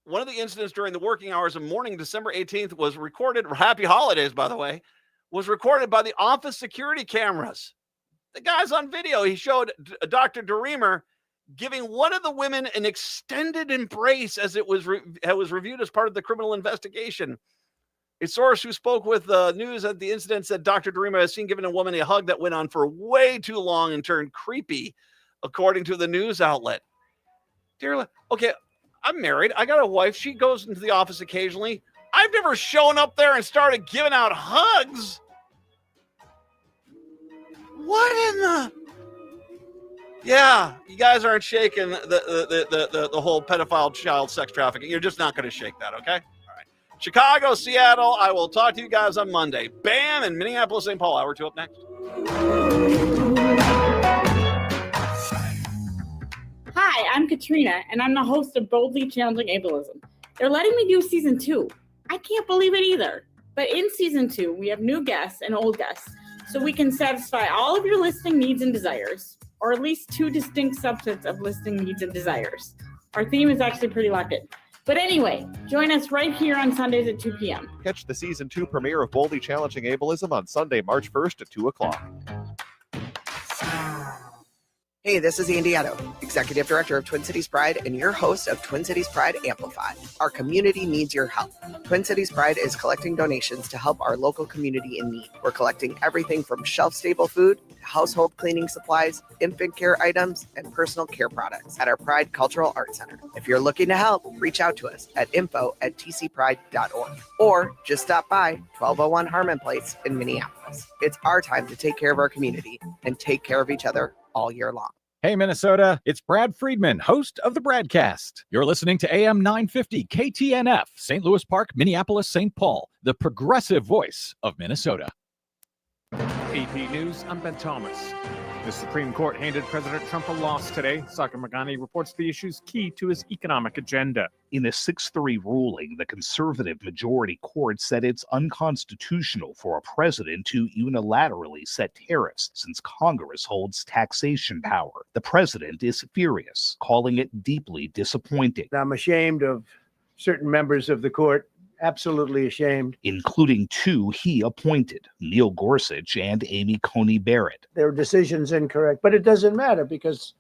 One of the incidents during the working hours of morning, December 18th, was recorded, happy holidays, by the way, was recorded by the office security cameras. The guy's on video. He showed Dr. DeRemer giving one of the women an extended embrace as it was reviewed as part of the criminal investigation. A source who spoke with news at the incident said Dr. Dorima has seen giving a woman a hug that went on for way too long and turned creepy, according to the news outlet. Dear, okay, I'm married. I got a wife. She goes into the office occasionally. I've never shown up there and started giving out hugs. What in the... Yeah, you guys aren't shaking the whole pedophile child sex trafficking. You're just not going to shake that, okay? All right. Chicago, Seattle, I will talk to you guys on Monday. Bam, and Minneapolis, St. Paul. Hour 2 up next. Hi, I'm Katrina, and I'm the host of Boldly Challenging Ableism. They're letting me do season 2. I can't believe it either. But in season 2, we have new guests and old guests, so we can satisfy all of your listening needs and desires, or at least 2 distinct subsets of listening needs and desires. Our theme is actually pretty locked in. But anyway, join us right here on Sundays at 2 p.m. Catch the season 2 premiere of Boldly Challenging Ableism on Sunday, March 1st at 2 o'clock. Hey, this is Andy Addo, Executive Director of Twin Cities Pride and your host of Twin Cities Pride Amplified. Our community needs your help. Twin Cities Pride is collecting donations to help our local community in need. We're collecting everything from shelf-stable food to household cleaning supplies, infant care items, and personal care products at our Pride Cultural Arts Center. If you're looking to help, reach out to us at info@tcpride.org or just stop by 1201 Harmon Place in Minneapolis. It's our time to take care of our community and take care of each other all year long. Hey, Minnesota, it's Brad Friedman, host of the Bradcast. You're listening to AM 950 KTNF, St. Louis Park, Minneapolis, St. Paul, the progressive voice of Minnesota. AP News, I'm Ben Thomas. The Supreme Court handed President Trump a loss today. Saka Magani reports the issues key to his economic agenda. In a 6-3 ruling, the conservative majority court said it's unconstitutional for a president to unilaterally set tariffs since Congress holds taxation power. The president is furious, calling it deeply disappointing. I'm ashamed of certain members of the court. Absolutely ashamed. Including 2 he appointed, Neil Gorsuch and Amy Coney Barrett. Their decision's incorrect, but it doesn't matter because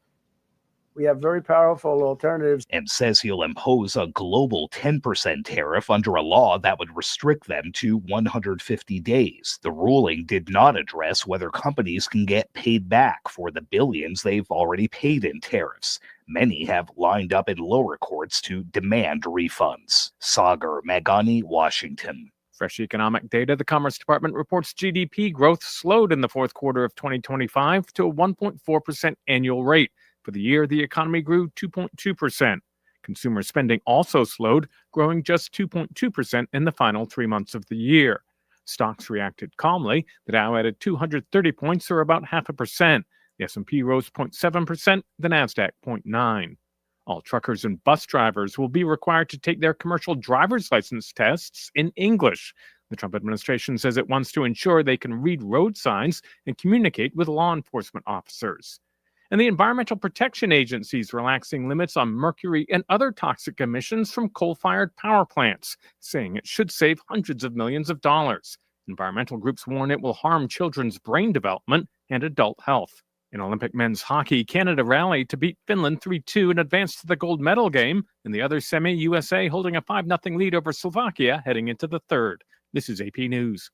we have very powerful alternatives. And says he'll impose a global 10% tariff under a law that would restrict them to 150 days. The ruling did not address whether companies can get paid back for the billions they've already paid in tariffs. Many have lined up in lower courts to demand refunds. Sagar Magani, Washington. Fresh economic data. The Commerce Department reports GDP growth slowed in the fourth quarter of 2025 to a 1.4% annual rate. For the year, the economy grew 2.2%. Consumer spending also slowed, growing just 2.2% in the final 3 months of the year. Stocks reacted calmly. The Dow added 230 points, or about 0.5%. The S&P rose 0.7%, the Nasdaq 0.9%. All truckers and bus drivers will be required to take their commercial driver's license tests in English. The Trump administration says it wants to ensure they can read road signs and communicate with law enforcement officers. And the Environmental Protection Agency is relaxing limits on mercury and other toxic emissions from coal-fired power plants, saying it should save hundreds of millions of dollars. Environmental groups warn it will harm children's brain development and adult health. In Olympic men's hockey, Canada rallied to beat Finland 3-2 and advanced to the gold medal game. In the other semi, USA holding a 5-0 lead over Slovakia heading into the third. This is AP News.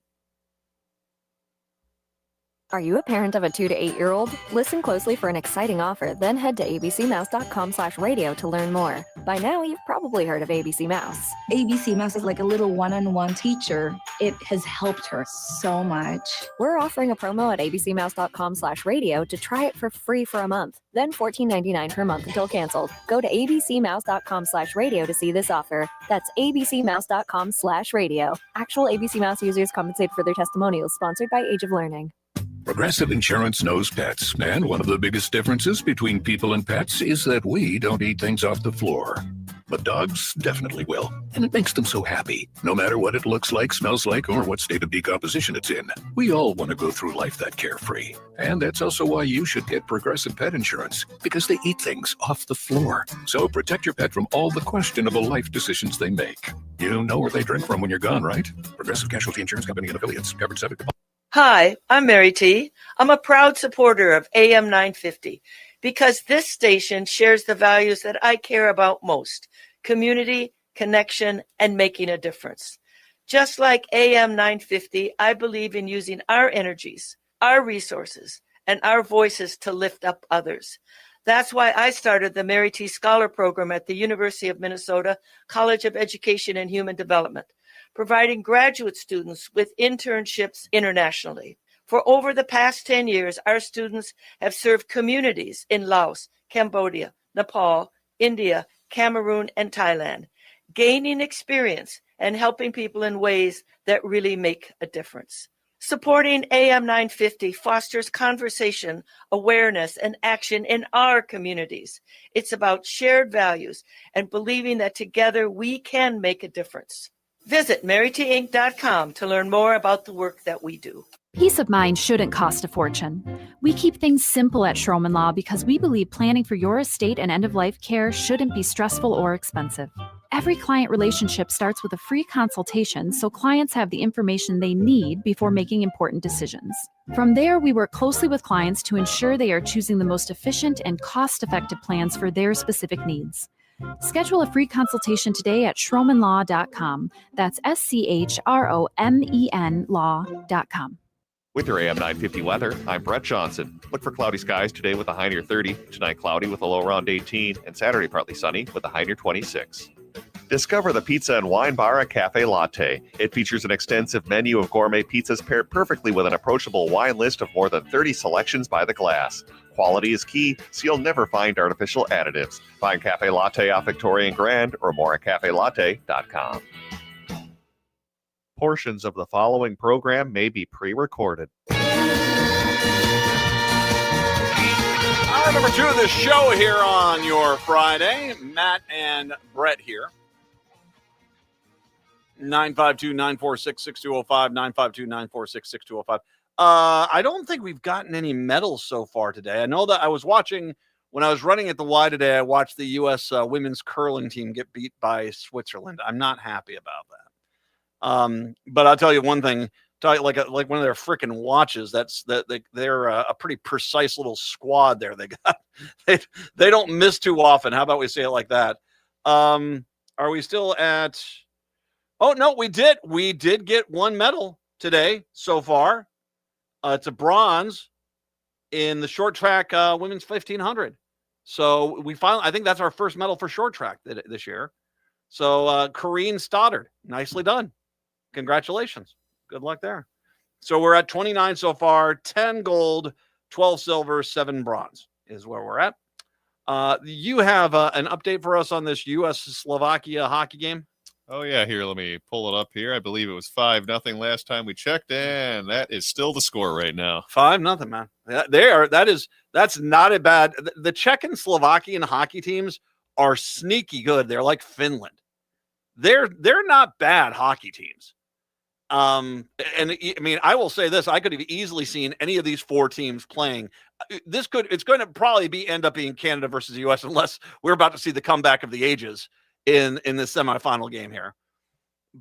Are you a parent of a 2 to 8-year-old? Listen closely for an exciting offer, then head to abcmouse.com/radio to learn more. By now, you've probably heard of ABC Mouse. ABC Mouse is like a little one-on-one teacher. It has helped her so much. We're offering a promo at abcmouse.com/radio to try it for free for a month, then $14.99 per month until canceled. Go to abcmouse.com/radio to see this offer. That's abcmouse.com/radio. Actual ABC Mouse users compensated for their testimonials, sponsored by Age of Learning. Progressive Insurance knows pets, and one of the biggest differences between people and pets is that we don't eat things off the floor. But dogs definitely will, and it makes them so happy, no matter what it looks like, smells like, or what state of decomposition it's in. We all want to go through life that carefree, and that's also why you should get Progressive Pet Insurance, because they eat things off the floor. So protect your pet from all the questionable life decisions they make. You know where they drink from when you're gone, right? Progressive Casualty Insurance Company and Affiliates, covered subject to... Hi, I'm Mary T. I'm a proud supporter of AM 950 because this station shares the values that I care about most: community, connection, and making a difference. Just like AM 950, I believe in using our energies, our resources, and our voices to lift up others. That's why I started the Mary T. Scholar Program at the University of Minnesota College of Education and Human Development, providing graduate students with internships internationally. For over the past 10 years, our students have served communities in Laos, Cambodia, Nepal, India, Cameroon, and Thailand, gaining experience and helping people in ways that really make a difference. Supporting AM 950 fosters conversation, awareness, and action in our communities. It's about shared values and believing that together we can make a difference. Visit marytinc.com to learn more about the work that we do. Peace of mind shouldn't cost a fortune. We keep things simple at Schroman Law because we believe planning for your estate and end-of-life care shouldn't be stressful or expensive. Every client relationship starts with a free consultation so clients have the information they need before making important decisions. From there, we work closely with clients to ensure they are choosing the most efficient and cost-effective plans for their specific needs. Schedule a free consultation today at schromanlaw.com. That's SCHROMEN law.com. With your AM 950 weather, I'm Brett Johnson. Look for cloudy skies today with a high near 30, tonight cloudy with a low around 18, and Saturday partly sunny with a high near 26. Discover the Pizza and Wine Bar at Cafe Latte. It features an extensive menu of gourmet pizzas paired perfectly with an approachable wine list of more than 30 selections by the glass. Quality is key, so you'll never find artificial additives. Find Cafe Latte off Victoria and Grand or more at cafelatte.com. Portions of the following program may be pre-recorded. Hour number 2 of the show here on your Friday. Matt and Brett here. 952-946-6205, 952-946-6205. I don't think we've gotten any medals so far today. I know that I was watching, when I was running at the Y today, I watched the U.S. Women's curling team get beat by Switzerland. I'm not happy about that. But I'll tell you one thing, like one of their freaking watches. They're a pretty precise little squad there. They got they don't miss too often. How about we say it like that? Are we still at? Oh no, we did get one medal today so far. It's a bronze in the short track women's 1500. So I think that's our first medal for short track this year. So Corrine Stoddard, nicely done. Congratulations. Good luck there. So we're at 29 so far, 10 gold, 12 silver, 7 bronze is where we're at. You have an update for us on this U.S.-Slovakia hockey game? Oh, yeah. Here, let me pull it up here. I believe it was 5-0 last time we checked, and that is still the score right now. 5-0, man. That's not a bad. The Czech and Slovakian hockey teams are sneaky good. They're like Finland. They're not bad hockey teams. And I mean, I will say this: I could have easily seen any of these 4 teams playing. It's going to probably end up being Canada versus the U.S. unless we're about to see the comeback of the ages in the semifinal game here.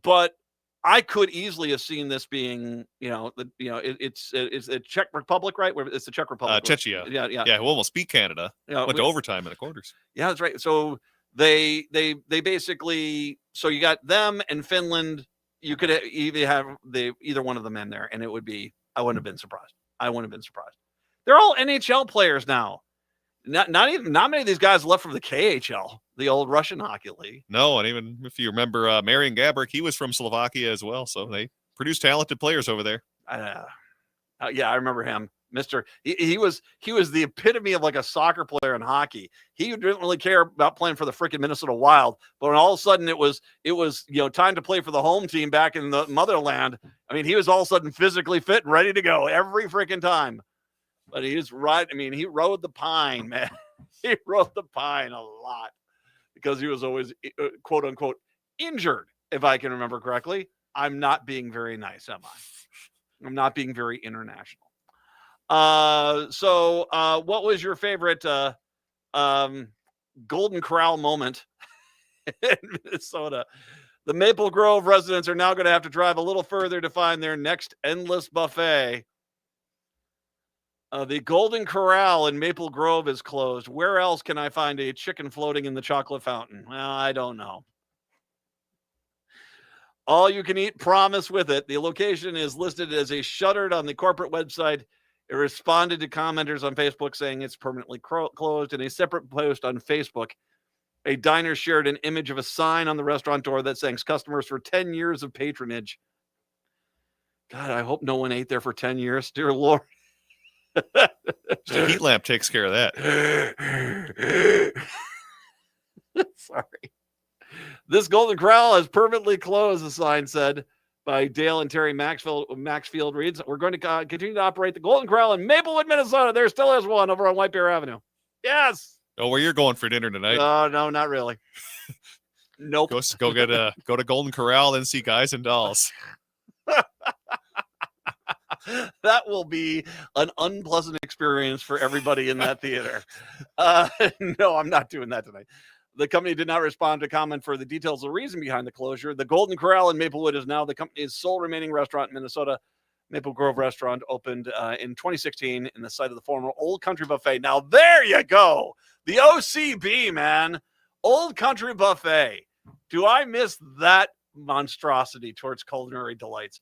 But I could easily have seen this being, it's the Czech Republic, right? Where it's the Czech Republic, Czechia. Yeah. Who almost beat Canada. Went to overtime in the quarters. Yeah, that's right. So they basically, so you got them and Finland. You could either have either one of them in there, and it would be. I wouldn't have been surprised. They're all NHL players now. Not many of these guys left from the KHL, the old Russian hockey league. No, and even if you remember Marian Gaborik, he was from Slovakia as well. So they produce talented players over there. Yeah, I remember him. He was the epitome of like a soccer player in hockey. He didn't really care about playing for the freaking Minnesota Wild, but when all of a sudden it was time to play for the home team back in the motherland. I mean, he was all of a sudden physically fit and ready to go every freaking time. But he's right. I mean, he rode the pine, man. He rode the pine a lot because he was always quote unquote injured, if I can remember correctly. I'm not being very nice, am I? I'm not being very international. So what was your favorite Golden Corral moment in Minnesota? The Maple Grove residents are now going to have to drive a little further to find their next endless buffet. The Golden Corral in Maple Grove is closed. Where else can I find a chicken floating in the chocolate fountain? Well, I don't know. All you can eat promise with it. The location is listed as a shuttered on the corporate website. It responded to commenters on Facebook saying it's permanently closed. In a separate post on Facebook, a diner shared an image of a sign on the restaurant door that thanks customers for 10 years of patronage. God, I hope no one ate there for 10 years. Dear Lord. The heat lamp takes care of that. Sorry. This Golden Corral is permanently closed, the sign said by Dale and Terry Maxfield reads. We're going to continue to operate the Golden Corral in Maplewood, Minnesota. There still is one over on White Bear Avenue. Yes. Oh, where you're going for dinner tonight? No, not really. Nope. Go to Golden Corral and see Guys and Dolls. That will be an unpleasant experience for everybody in that theater. No, I'm not doing that tonight. The company did not respond to comment for the details of the reason behind the closure. The Golden Corral in Maplewood is now the company's sole remaining restaurant in Minnesota. Maple Grove Restaurant opened in 2016 in the site of the former Old Country Buffet. Now, there you go. The OCB, man. Old Country Buffet. Do I miss that monstrosity towards culinary delights?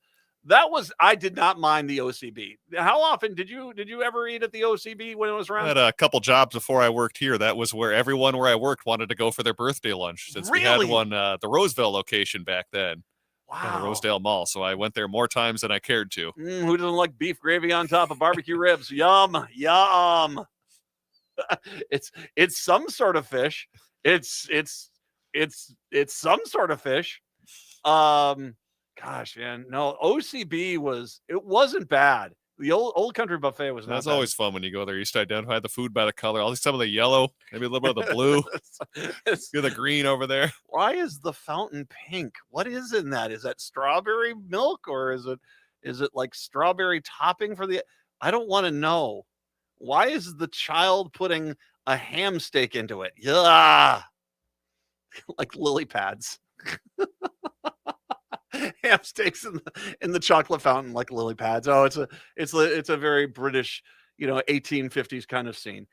I did not mind the OCB. How often did you ever eat at the OCB when it was around? I had a couple jobs before I worked here. That was where everyone where I worked wanted to go for their birthday lunch, since we had one the Roseville location back then. Wow. The Rosedale Mall. So I went there more times than I cared to. Who doesn't like beef gravy on top of barbecue ribs? Yum, yum. It's some sort of fish. It's some sort of fish. Gosh, man, no, OCB wasn't bad. The old Country Buffet was not That's bad. always fun when you go there. You used to identify the food by the color. I'll see some of the yellow, maybe a little bit of the blue. You're the green over there. Why is the fountain pink? What is in that? Is that strawberry milk, or is it like strawberry topping for the? I don't want to know. Why is the child putting a ham steak into it? Yeah, like lily pads. Ham steaks in the chocolate fountain like lily pads. Oh, it's a very British, 1850s kind of scene.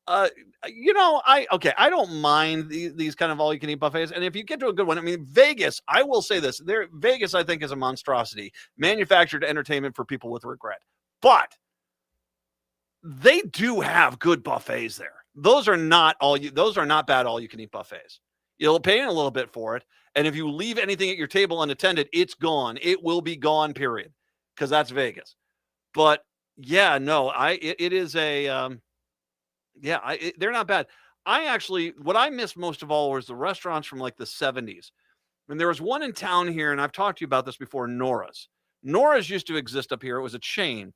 I don't mind these kind of all you can eat buffets. And if you get to a good one, I mean, Vegas, I will say this, Vegas, I think, is a monstrosity, manufactured entertainment for people with regret, but they do have good buffets there. Those are not bad all you can eat buffets. You'll pay a little bit for it. And if you leave anything at your table unattended, it's gone. It will be gone, period. Because that's Vegas. But yeah, no, it is a, they're not bad. What I missed most of all was the restaurants from like the 70s. And there was one in town here, and I've talked to you about this before, Nora's. Nora's used to exist up here. It was a chain.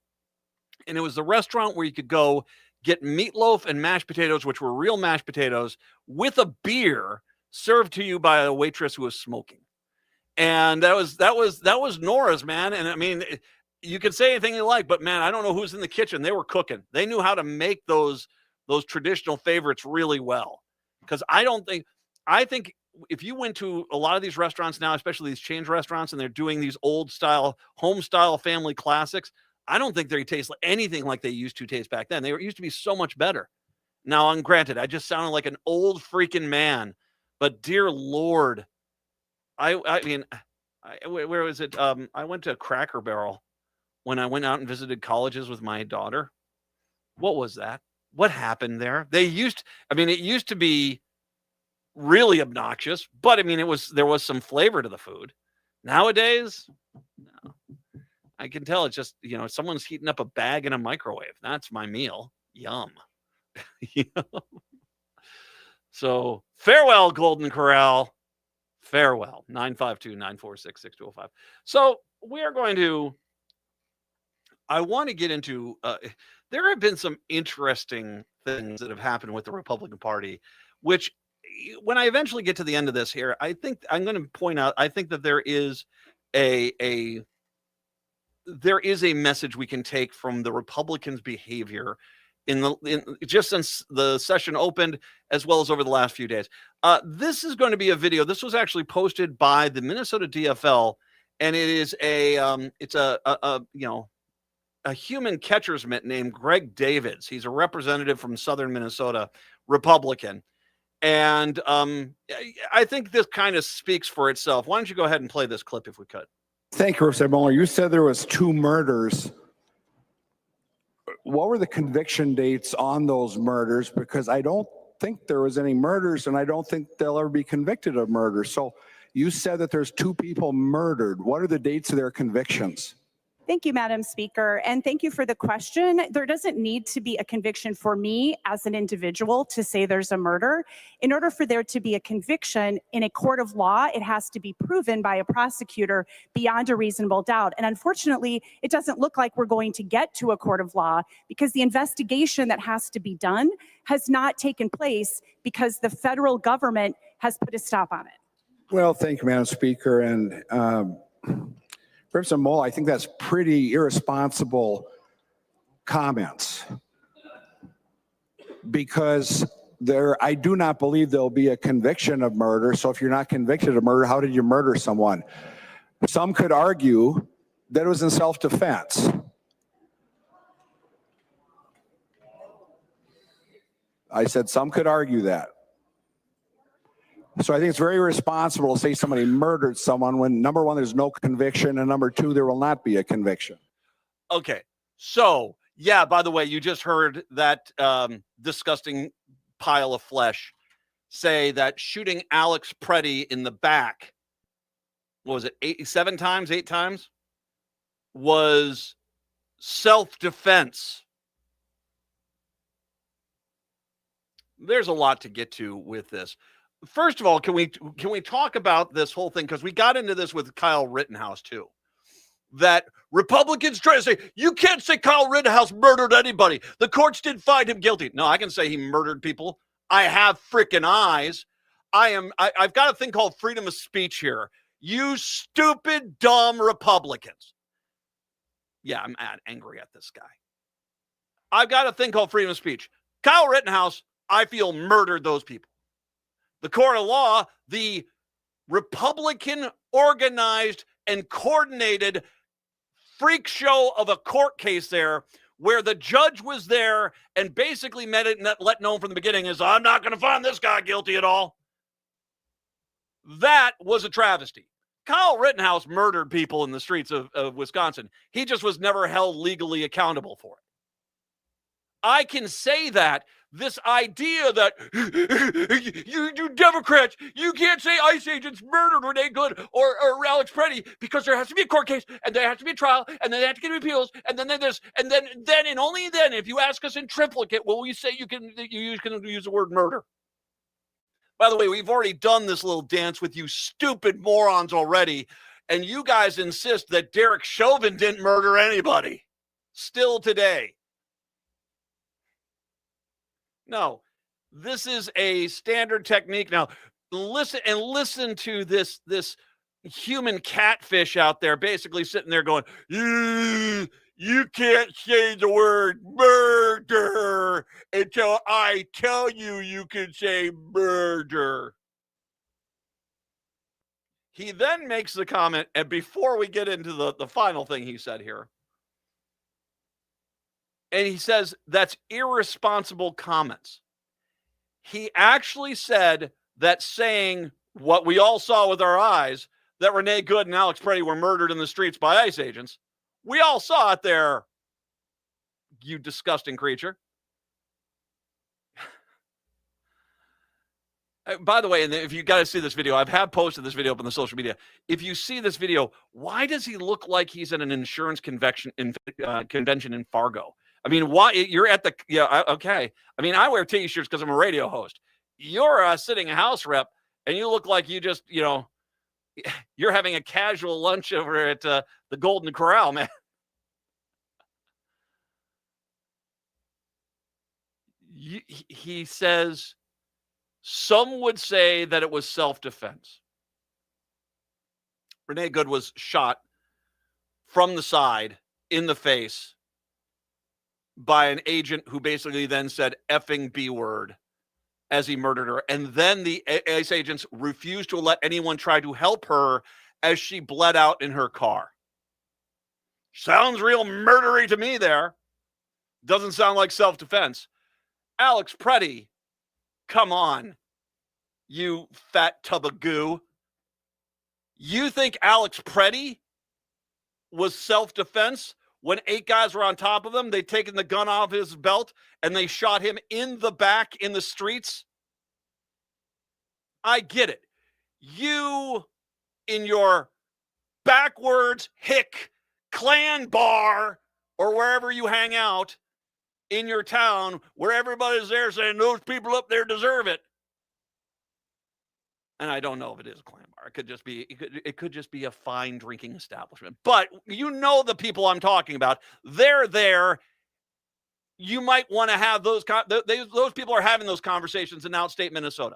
And it was the restaurant where you could go get meatloaf and mashed potatoes, which were real mashed potatoes, with a beer served to you by a waitress who was smoking. And that was Nora's, man. And I mean, you can say anything you like, but man, I don't know who's in the kitchen. They were cooking. They knew how to make those traditional favorites really well. Because I think if you went to a lot of these restaurants now, especially these chain restaurants, and they're doing these old style, home style family classics, I don't think they taste anything like they used to taste back then. They used to be so much better. Now, granted, I just sounded like an old freaking man. But dear Lord, I mean, where was it? I went to Cracker Barrel when I went out and visited colleges with my daughter. What was that? What happened there? It used to be really obnoxious, but I mean, there was some flavor to the food. Nowadays, no. I can tell it's just, someone's heating up a bag in a microwave. That's my meal. Yum. So farewell, Golden Corral. Farewell. 952-946-6205. So we are going to, I want to get into, there have been some interesting things that have happened with the Republican Party, which when I eventually get to the end of this here, I think I'm going to point out, I think that there is a message we can take from the Republicans' behavior just since the session opened, as well as over the last few days. This is going to be a video. This was actually posted by the Minnesota DFL, and it is a human catcher's mitt named Greg Davids. He's a representative from Southern Minnesota, Republican. And I think this kind of speaks for itself. Why don't you go ahead and play this clip if we could? Thank you, Representative Mueller. You said there was 2 murders. What were the conviction dates on those murders? Because I don't think there was any murders, and I don't think they'll ever be convicted of murder. So you said that there's 2 people murdered. What are the dates of their convictions? Thank you, Madam Speaker, and thank you for the question. There doesn't need to be a conviction for me as an individual to say there's a murder. In order for there to be a conviction in a court of law, it has to be proven by a prosecutor beyond a reasonable doubt. And unfortunately, it doesn't look like we're going to get to a court of law because the investigation that has to be done has not taken place because the federal government has put a stop on it. Well, thank you, Madam Speaker. And Representative Mueller, I think that's pretty irresponsible comments because I do not believe there'll be a conviction of murder. So if you're not convicted of murder, how did you murder someone? Some could argue that it was in self-defense. I said some could argue that. So I think it's very irresponsible to say somebody murdered someone when, number one, there's no conviction, and number two, there will not be a conviction. Okay. So, yeah, by the way, you just heard that disgusting pile of flesh say that shooting Alex Preddy in the back, what was it, 8 times, was self-defense. There's a lot to get to with this. First of all, can we talk about this whole thing? Because we got into this with Kyle Rittenhouse, too. That Republicans try to say, you can't say Kyle Rittenhouse murdered anybody. The courts didn't find him guilty. No, I can say he murdered people. I have freaking eyes. I've got a thing called freedom of speech here. You stupid, dumb Republicans. Yeah, I'm angry at this guy. I've got a thing called freedom of speech. Kyle Rittenhouse, I feel, murdered those people. The court of law, the Republican organized and coordinated freak show of a court case there where the judge was there and basically let known from the beginning is, I'm not going to find this guy guilty at all. That was a travesty. Kyle Rittenhouse murdered people in the streets of Wisconsin. He just was never held legally accountable for it. I can say that. This idea that you Democrats, you can't say ICE agents murdered Renee Good or Alex Preddy because there has to be a court case and there has to be a trial and then they have to get appeals and then this and then and only then if you ask us in triplicate will we say you can use the word murder. By the way, we've already done this little dance with you stupid morons already, and you guys insist that Derek Chauvin didn't murder anybody. Still today. No, this is a standard technique. Now, listen to this human catfish out there basically sitting there going, you can't say the word murder until I tell you can say murder. He then makes the comment, and before we get into the final thing he said here, and he says that's irresponsible comments. He actually said that saying what we all saw with our eyes, that Renee Good and Alex Preddy were murdered in the streets by ICE agents. We all saw it there, you disgusting creature. By the way, and if you got to see this video, I've posted this video up on the social media. If you see this video, why does he look like he's at an insurance convention in Fargo? I mean, why you're at the, okay. I mean, I wear t-shirts because I'm a radio host. You're a sitting House rep and you look like you just, you're having a casual lunch over at the Golden Corral, man. He says, some would say that it was self-defense. Renee Good was shot from the side in the face by an agent who basically then said effing B word as he murdered her. And then the ICE agents refused to let anyone try to help her as she bled out in her car. Sounds real murdery to me there. Doesn't sound like self-defense. Alex Preddy, come on. you fat tub of goo. You think Alex Preddy was self-defense when 8 guys were on top of him? They'd taken the gun off his belt and they shot him in the back in the streets? I get it. You, in your backwards hick clan bar or wherever you hang out in your town where everybody's there saying those people up there deserve it. And I don't know if it is a clan bar. It could just be it could just be a fine drinking establishment. But you know the people I'm talking about. They're there. You might want to have those people are having those conversations in outstate Minnesota.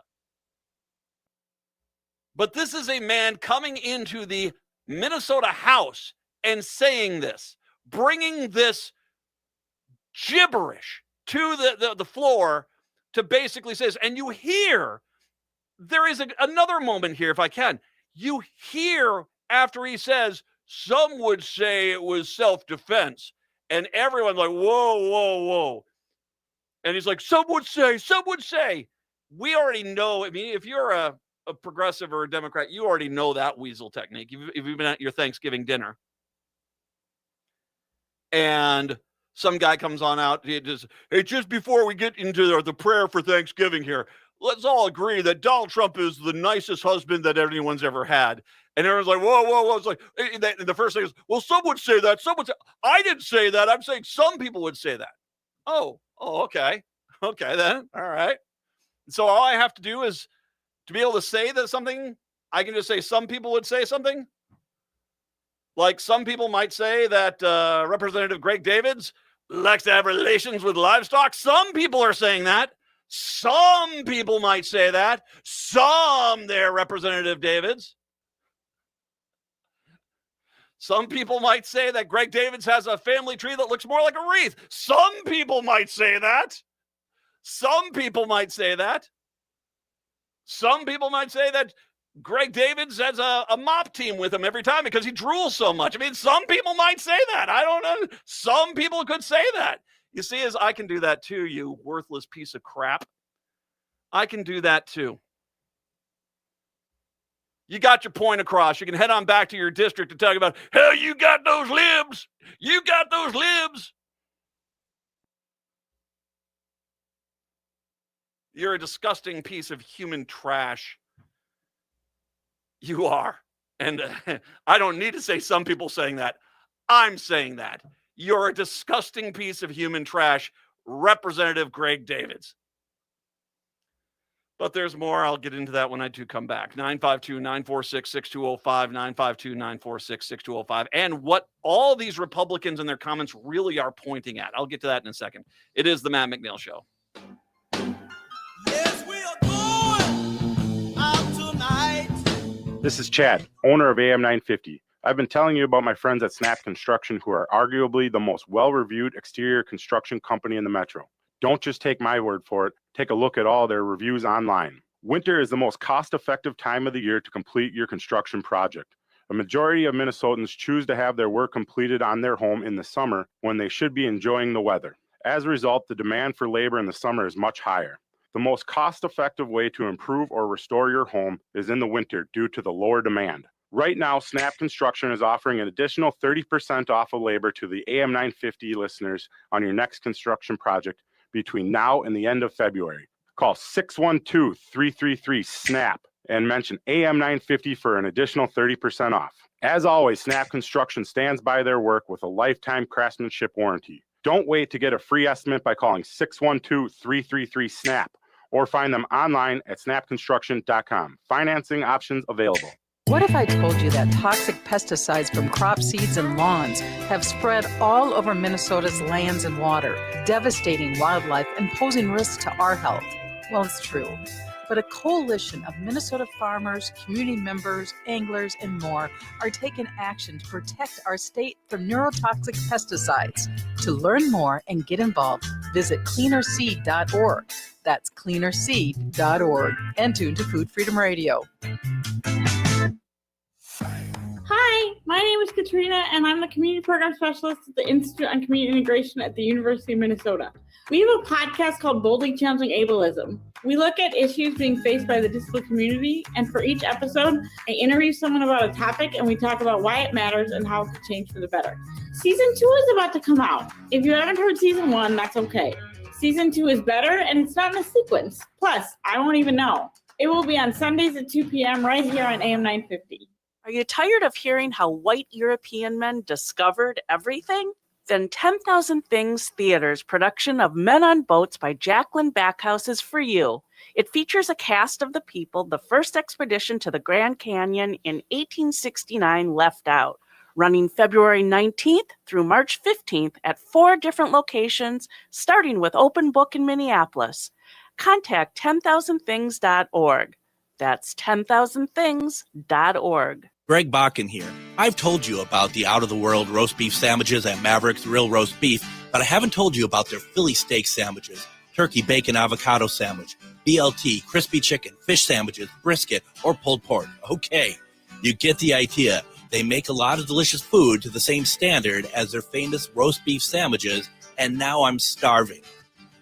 But this is a man coming into the Minnesota House and saying this, bringing this gibberish to the floor to basically say this. And you hear, there is another moment here, if I can. You hear after he says, some would say it was self-defense. And everyone's like, whoa, whoa, whoa. And he's like, some would say. We already know. I mean, if you're a progressive or a Democrat, you already know that weasel technique. If you've been at your Thanksgiving dinner and some guy comes on out, just before we get into the prayer for Thanksgiving here, let's all agree that Donald Trump is the nicest husband that anyone's ever had. And everyone's like, whoa, whoa, whoa. It's like, the first thing is, well, some would say that. Some would say, I didn't say that. I'm saying some people would say that. Oh, okay. Okay, then. All right. So all I have to do is, to be able to say that something, I can just say some people would say something. Like some people might say that Representative Greg Davids likes to have relations with livestock. Some people are saying that. Some people might say that. Some there, Representative Davids. Some people might say that Greg Davids has a family tree that looks more like a wreath. Some people might say that. Some people might say that. Some people might say that Greg Davids has a mop team with him every time because he drools so much. I mean, some people might say that. I don't know. Some people could say that. You see, as I can do that too, you worthless piece of crap. I can do that too. You got your point across. You can head on back to your district and talk about, hell, you got those libs. You got those libs. You're a disgusting piece of human trash. You are. And I don't need to say some people saying that. I'm saying that. You're a disgusting piece of human trash, Representative Greg Davids. But there's more. I'll get into that when I do come back. 952-946-6205, 952-946-6205. And what all these Republicans and their comments really are pointing at. I'll get to that in a second. It is the Matt McNeil Show. This is Chad, owner of AM 950. I've been telling you about my friends at Snap Construction, who are arguably the most well-reviewed exterior construction company in the metro. Don't just take my word for it. Take a look at all their reviews online. Winter is the most cost-effective time of the year to complete your construction project. A majority of Minnesotans choose to have their work completed on their home in the summer when they should be enjoying the weather. As a result, the demand for labor in the summer is much higher. The most cost-effective way to improve or restore your home is in the winter due to the lower demand. Right now, Snap Construction is offering an additional 30% off of labor to the AM 950 listeners on your next construction project between now and the end of February. Call 612-333-SNAP and mention AM 950 for an additional 30% off. As always, Snap Construction stands by their work with a lifetime craftsmanship warranty. Don't wait to get a free estimate by calling 612-333-SNAP. Or find them online at snapconstruction.com. Financing options available. What if I told you that toxic pesticides from crop seeds and lawns have spread all over Minnesota's lands and water, devastating wildlife and posing risks to our health? Well, it's true. But a coalition of Minnesota farmers, community members, anglers, and more are taking action to protect our state from neurotoxic pesticides. To learn more and get involved, visit cleanerseed.org. That's cleanerseed.org. And tune to Food Freedom Radio. Hi, My name is Katrina, and I'm the Community Program Specialist at the Institute on Community Integration at the University of Minnesota. We have a podcast called Boldly Challenging Ableism. We look at issues being faced by the disabled community, and for each episode, I interview someone about a topic, and we talk about why it matters and how it could change for the better. Season 2 is about to come out. If you haven't heard Season 1, that's okay. Season 2 is better, and it's not in a sequence. Plus, I won't even know. It will be on Sundays at 2 p.m. right here on AM 950. Are you tired of hearing how white European men discovered everything? Then 10,000 Things Theater's production of Men on Boats by Jacqueline Backhouse is for you. It features a cast of the people the first expedition to the Grand Canyon in 1869 left out, running February 19th through March 15th at 4 different locations, starting with Open Book in Minneapolis. Contact 10,000things.org. That's 10,000things.org. Greg Bakken here. I've told you about the out-of-the-world roast beef sandwiches at Maverick's Real Roast Beef, but I haven't told you about their Philly steak sandwiches, turkey bacon avocado sandwich, BLT, crispy chicken, fish sandwiches, brisket, or pulled pork. Okay, you get the idea. They make a lot of delicious food to the same standard as their famous roast beef sandwiches, and now I'm starving.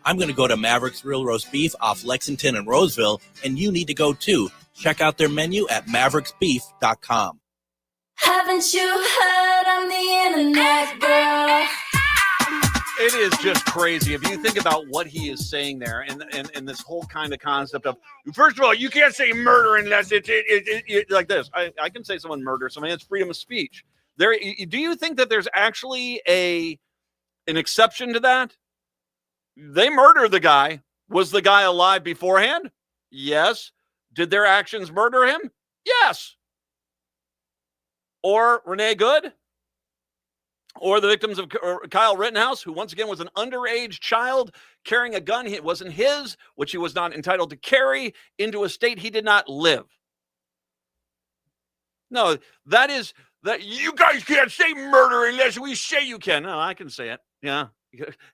I'm going to go to Maverick's Real Roast Beef off Lexington and Roseville, and you need to go too. Check out their menu at mavericksbeef.com. Haven't you heard on the internet, girl? It is just crazy. If you think about what he is saying there and this whole kind of concept of, first of all, you can't say murder unless it's like this. I can say someone murdered somebody. It's freedom of speech. Do you think that there's actually an exception to that? They murdered the guy. Was the guy alive beforehand? Yes. Did their actions murder him? Yes. Or Renee Good? Or the victims of Kyle Rittenhouse, who once again was an underage child carrying a gun. It wasn't his, which he was not entitled to carry into a state he did not live. No, that you guys can't say murder unless we say you can. No, I can say it. Yeah.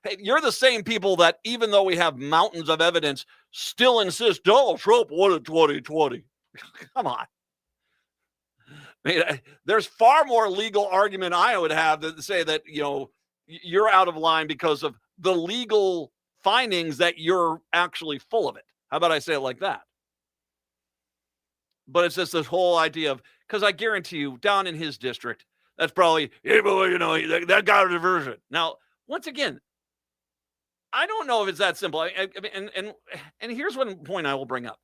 Hey, you're the same people that, even though we have mountains of evidence, still insist Donald Trump won in 2020. Come on. I mean, there's far more legal argument I would have to say that, you're out of line because of the legal findings that you're actually full of it. How about I say it like that? But it's just this whole idea of, because I guarantee you, down in his district, that's probably, that got a diversion. Now, once again, I don't know if it's that simple. And here's one point I will bring up.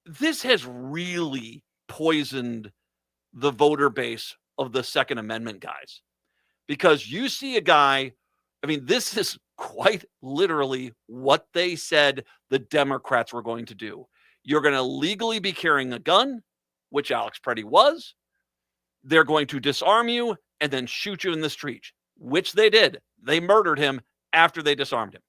This has really poisoned the voter base of the Second Amendment guys, because you see a guy, this is quite literally what they said the Democrats were going to do. You're going to legally be carrying a gun, which Alex Preddy was. They're going to disarm you and then shoot you in the street, which they did. They murdered him after they disarmed him.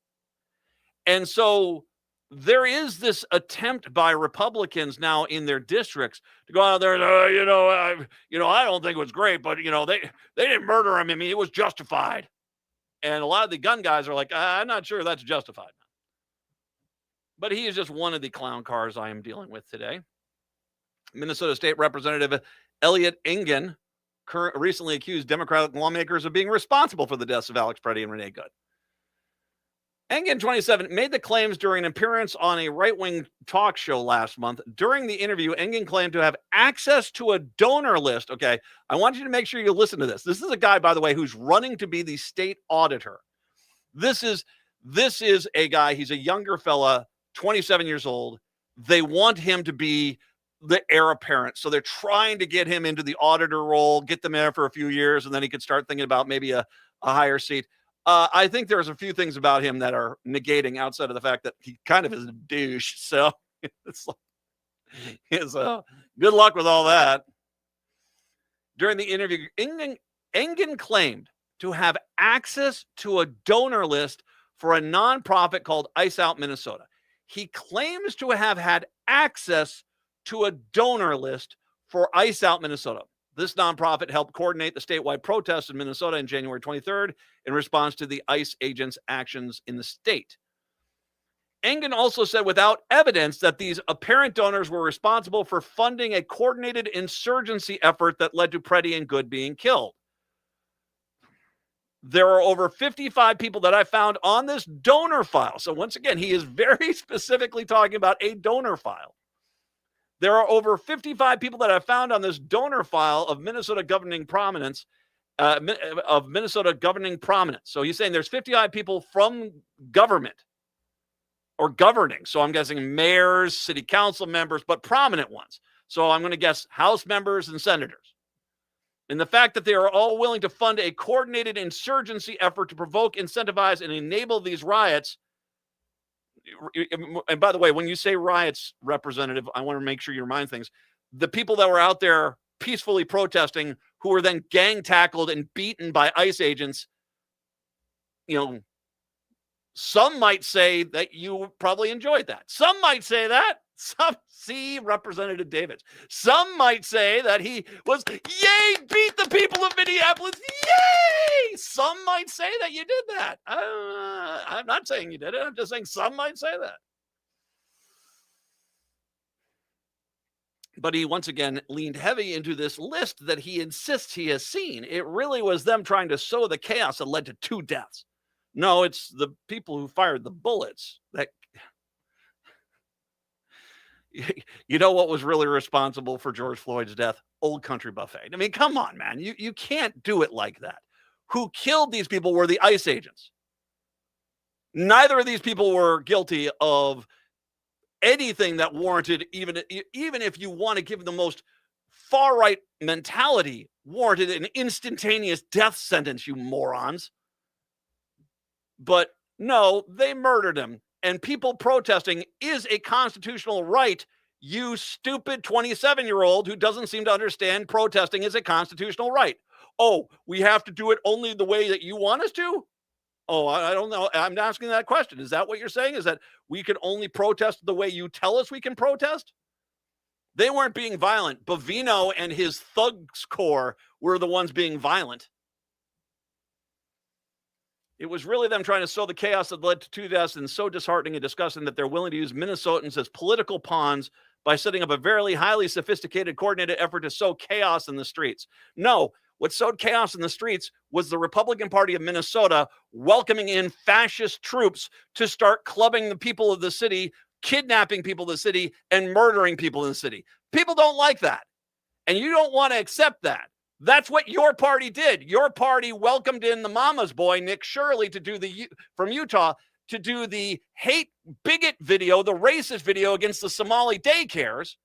And so there is this attempt by Republicans now in their districts to go out there and, I don't think it was great, but, they didn't murder him. It was justified. And a lot of the gun guys are like, I'm not sure that's justified. But he is just one of the clown cars I am dealing with today. Minnesota State Representative Elliot Engen recently accused Democratic lawmakers of being responsible for the deaths of Alex Preddy and Renee Good. Engen, 27, made the claims during an appearance on a right-wing talk show last month. During the interview, Engen claimed to have access to a donor list. Okay, I want you to make sure you listen to this. This is a guy, by the way, who's running to be the state auditor. This is a guy, he's a younger fella, 27 years old. They want him to be the heir apparent. So they're trying to get him into the auditor role, get them there for a few years, and then he could start thinking about maybe a higher seat. I think there's a few things about him that are negating outside of the fact that he kind of is a douche. So it's good luck with all that. During the interview, Engen claimed to have access to a donor list for a nonprofit called Ice Out Minnesota. He claims to have had access to a donor list for Ice Out Minnesota. This nonprofit helped coordinate the statewide protest in Minnesota on January 23rd in response to the ICE agents' actions in the state. Engen also said without evidence that these apparent donors were responsible for funding a coordinated insurgency effort that led to Preddy and Good being killed. There are over 55 people that I found on this donor file. So once again, he is very specifically talking about a donor file. There are over 55 people that I found on this donor file of Minnesota governing prominence, So he's saying there's 55 people from government or governing. So I'm guessing mayors, city council members, but prominent ones. So I'm going to guess House members and senators. And the fact that they are all willing to fund a coordinated insurgency effort to provoke, incentivize, and enable these riots. And by the way, when you say riots, Representative, I want to make sure you remind things. The people that were out there peacefully protesting who were then gang tackled and beaten by ICE agents, some might say that you probably enjoyed that. Some might say that. See Representative Davids. Some might say that he was, yay, beat the people of Minneapolis. Yay! Some might say that you did that. I'm not saying you did it. I'm just saying some might say that. But he once again leaned heavy into this list that he insists he has seen. It really was them trying to sow the chaos that led to 2 deaths. No, it's the people who fired the bullets that. You know what was really responsible for George Floyd's death? Old Country Buffet. I mean, come on, man. You can't do it like that. Who killed these people were the ICE agents. Neither of these people were guilty of anything that warranted, even if you want to give the most far-right mentality, warranted an instantaneous death sentence, you morons. But no, they murdered him. And people protesting is a constitutional right. You stupid 27-year-old who doesn't seem to understand protesting is a constitutional right. Oh, we have to do it only the way that you want us to? Oh, I don't know. I'm asking that question. Is that what you're saying? Is that we can only protest the way you tell us we can protest? They weren't being violent. Bovino and his thugs corps were the ones being violent. It was really them trying to sow the chaos that led to 2 deaths, and so disheartening and disgusting that they're willing to use Minnesotans as political pawns by setting up a very highly sophisticated, coordinated effort to sow chaos in the streets. No, what sowed chaos in the streets was the Republican Party of Minnesota welcoming in fascist troops to start clubbing the people of the city, kidnapping people of the city, and murdering people in the city. People don't like that, and you don't want to accept that. That's what your party did. Your party welcomed in the mama's boy, Nick Shirley, from Utah, to do the hate bigot video, the racist video against the Somali daycares,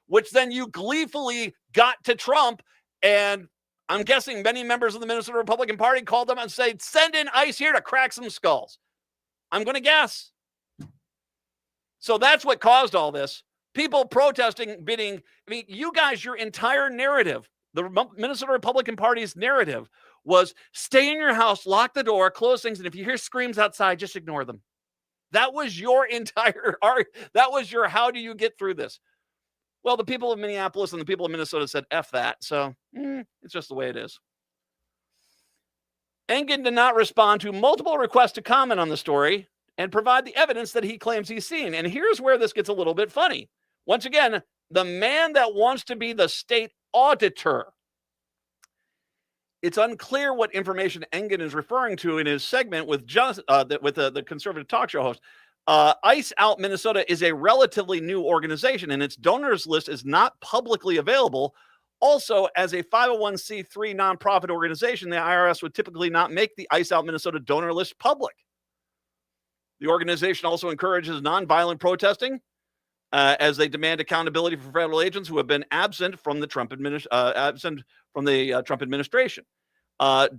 which then you gleefully got to Trump. And I'm guessing many members of the Minnesota Republican Party called them and said, send in ICE here to crack some skulls. I'm going to guess. So that's what caused all this. People protesting, you guys, your entire narrative, the Minnesota Republican Party's narrative was stay in your house, lock the door, close things, and if you hear screams outside, just ignore them. That was your entire that was your how do you get through this? Well, the people of Minneapolis and the people of Minnesota said F that, so it's just the way it is. Engen did not respond to multiple requests to comment on the story and provide the evidence that he claims he's seen. And here's where this gets a little bit funny. Once again, the man that wants to be the state auditor. It's unclear what information Engen is referring to in his segment with the conservative talk show host. ICE Out Minnesota is a relatively new organization, and its donors list is not publicly available. Also, as a 501c3 nonprofit organization, the IRS would typically not make the ICE Out Minnesota donor list public. The organization also encourages nonviolent protesting, as they demand accountability for federal agents who have been absent from the Trump administration.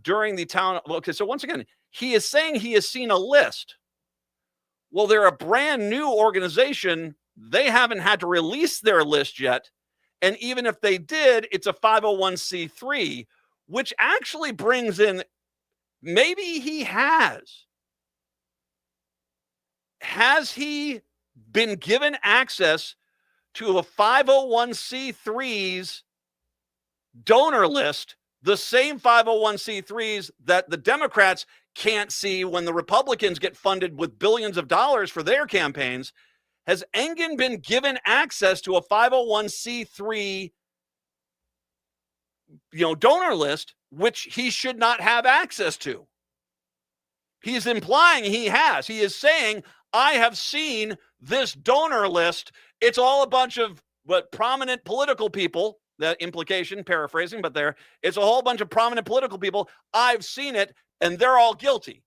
During the town. Okay, so once again, he is saying he has seen a list. Well, they're a brand new organization. They haven't had to release their list yet. And even if they did, it's a 501c3, which actually brings in, maybe he has. Has he been given access to a 501c3's donor list, the same 501c3s that the Democrats can't see when the Republicans get funded with billions of dollars for their campaigns. Has Engen been given access to a 501c3 donor list, which he should not have access to? He's implying he has. He is saying, I have seen this donor list. It's all a bunch of prominent political people. That implication, paraphrasing, but it's a whole bunch of prominent political people. I've seen it, and they're all guilty.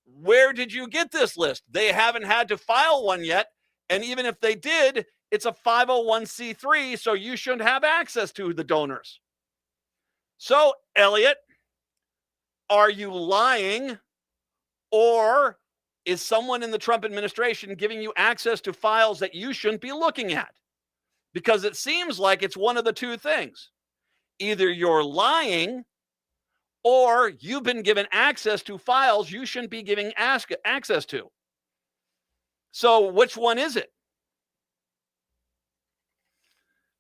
Where did you get this list? They haven't had to file one yet. And even if they did, it's a 501c3, so you shouldn't have access to the donors. So, Elliot, are you lying? Or is someone in the Trump administration giving you access to files that you shouldn't be looking at? Because it seems like it's one of the two things. Either you're lying or you've been given access to files you shouldn't be giving access to. So which one is it?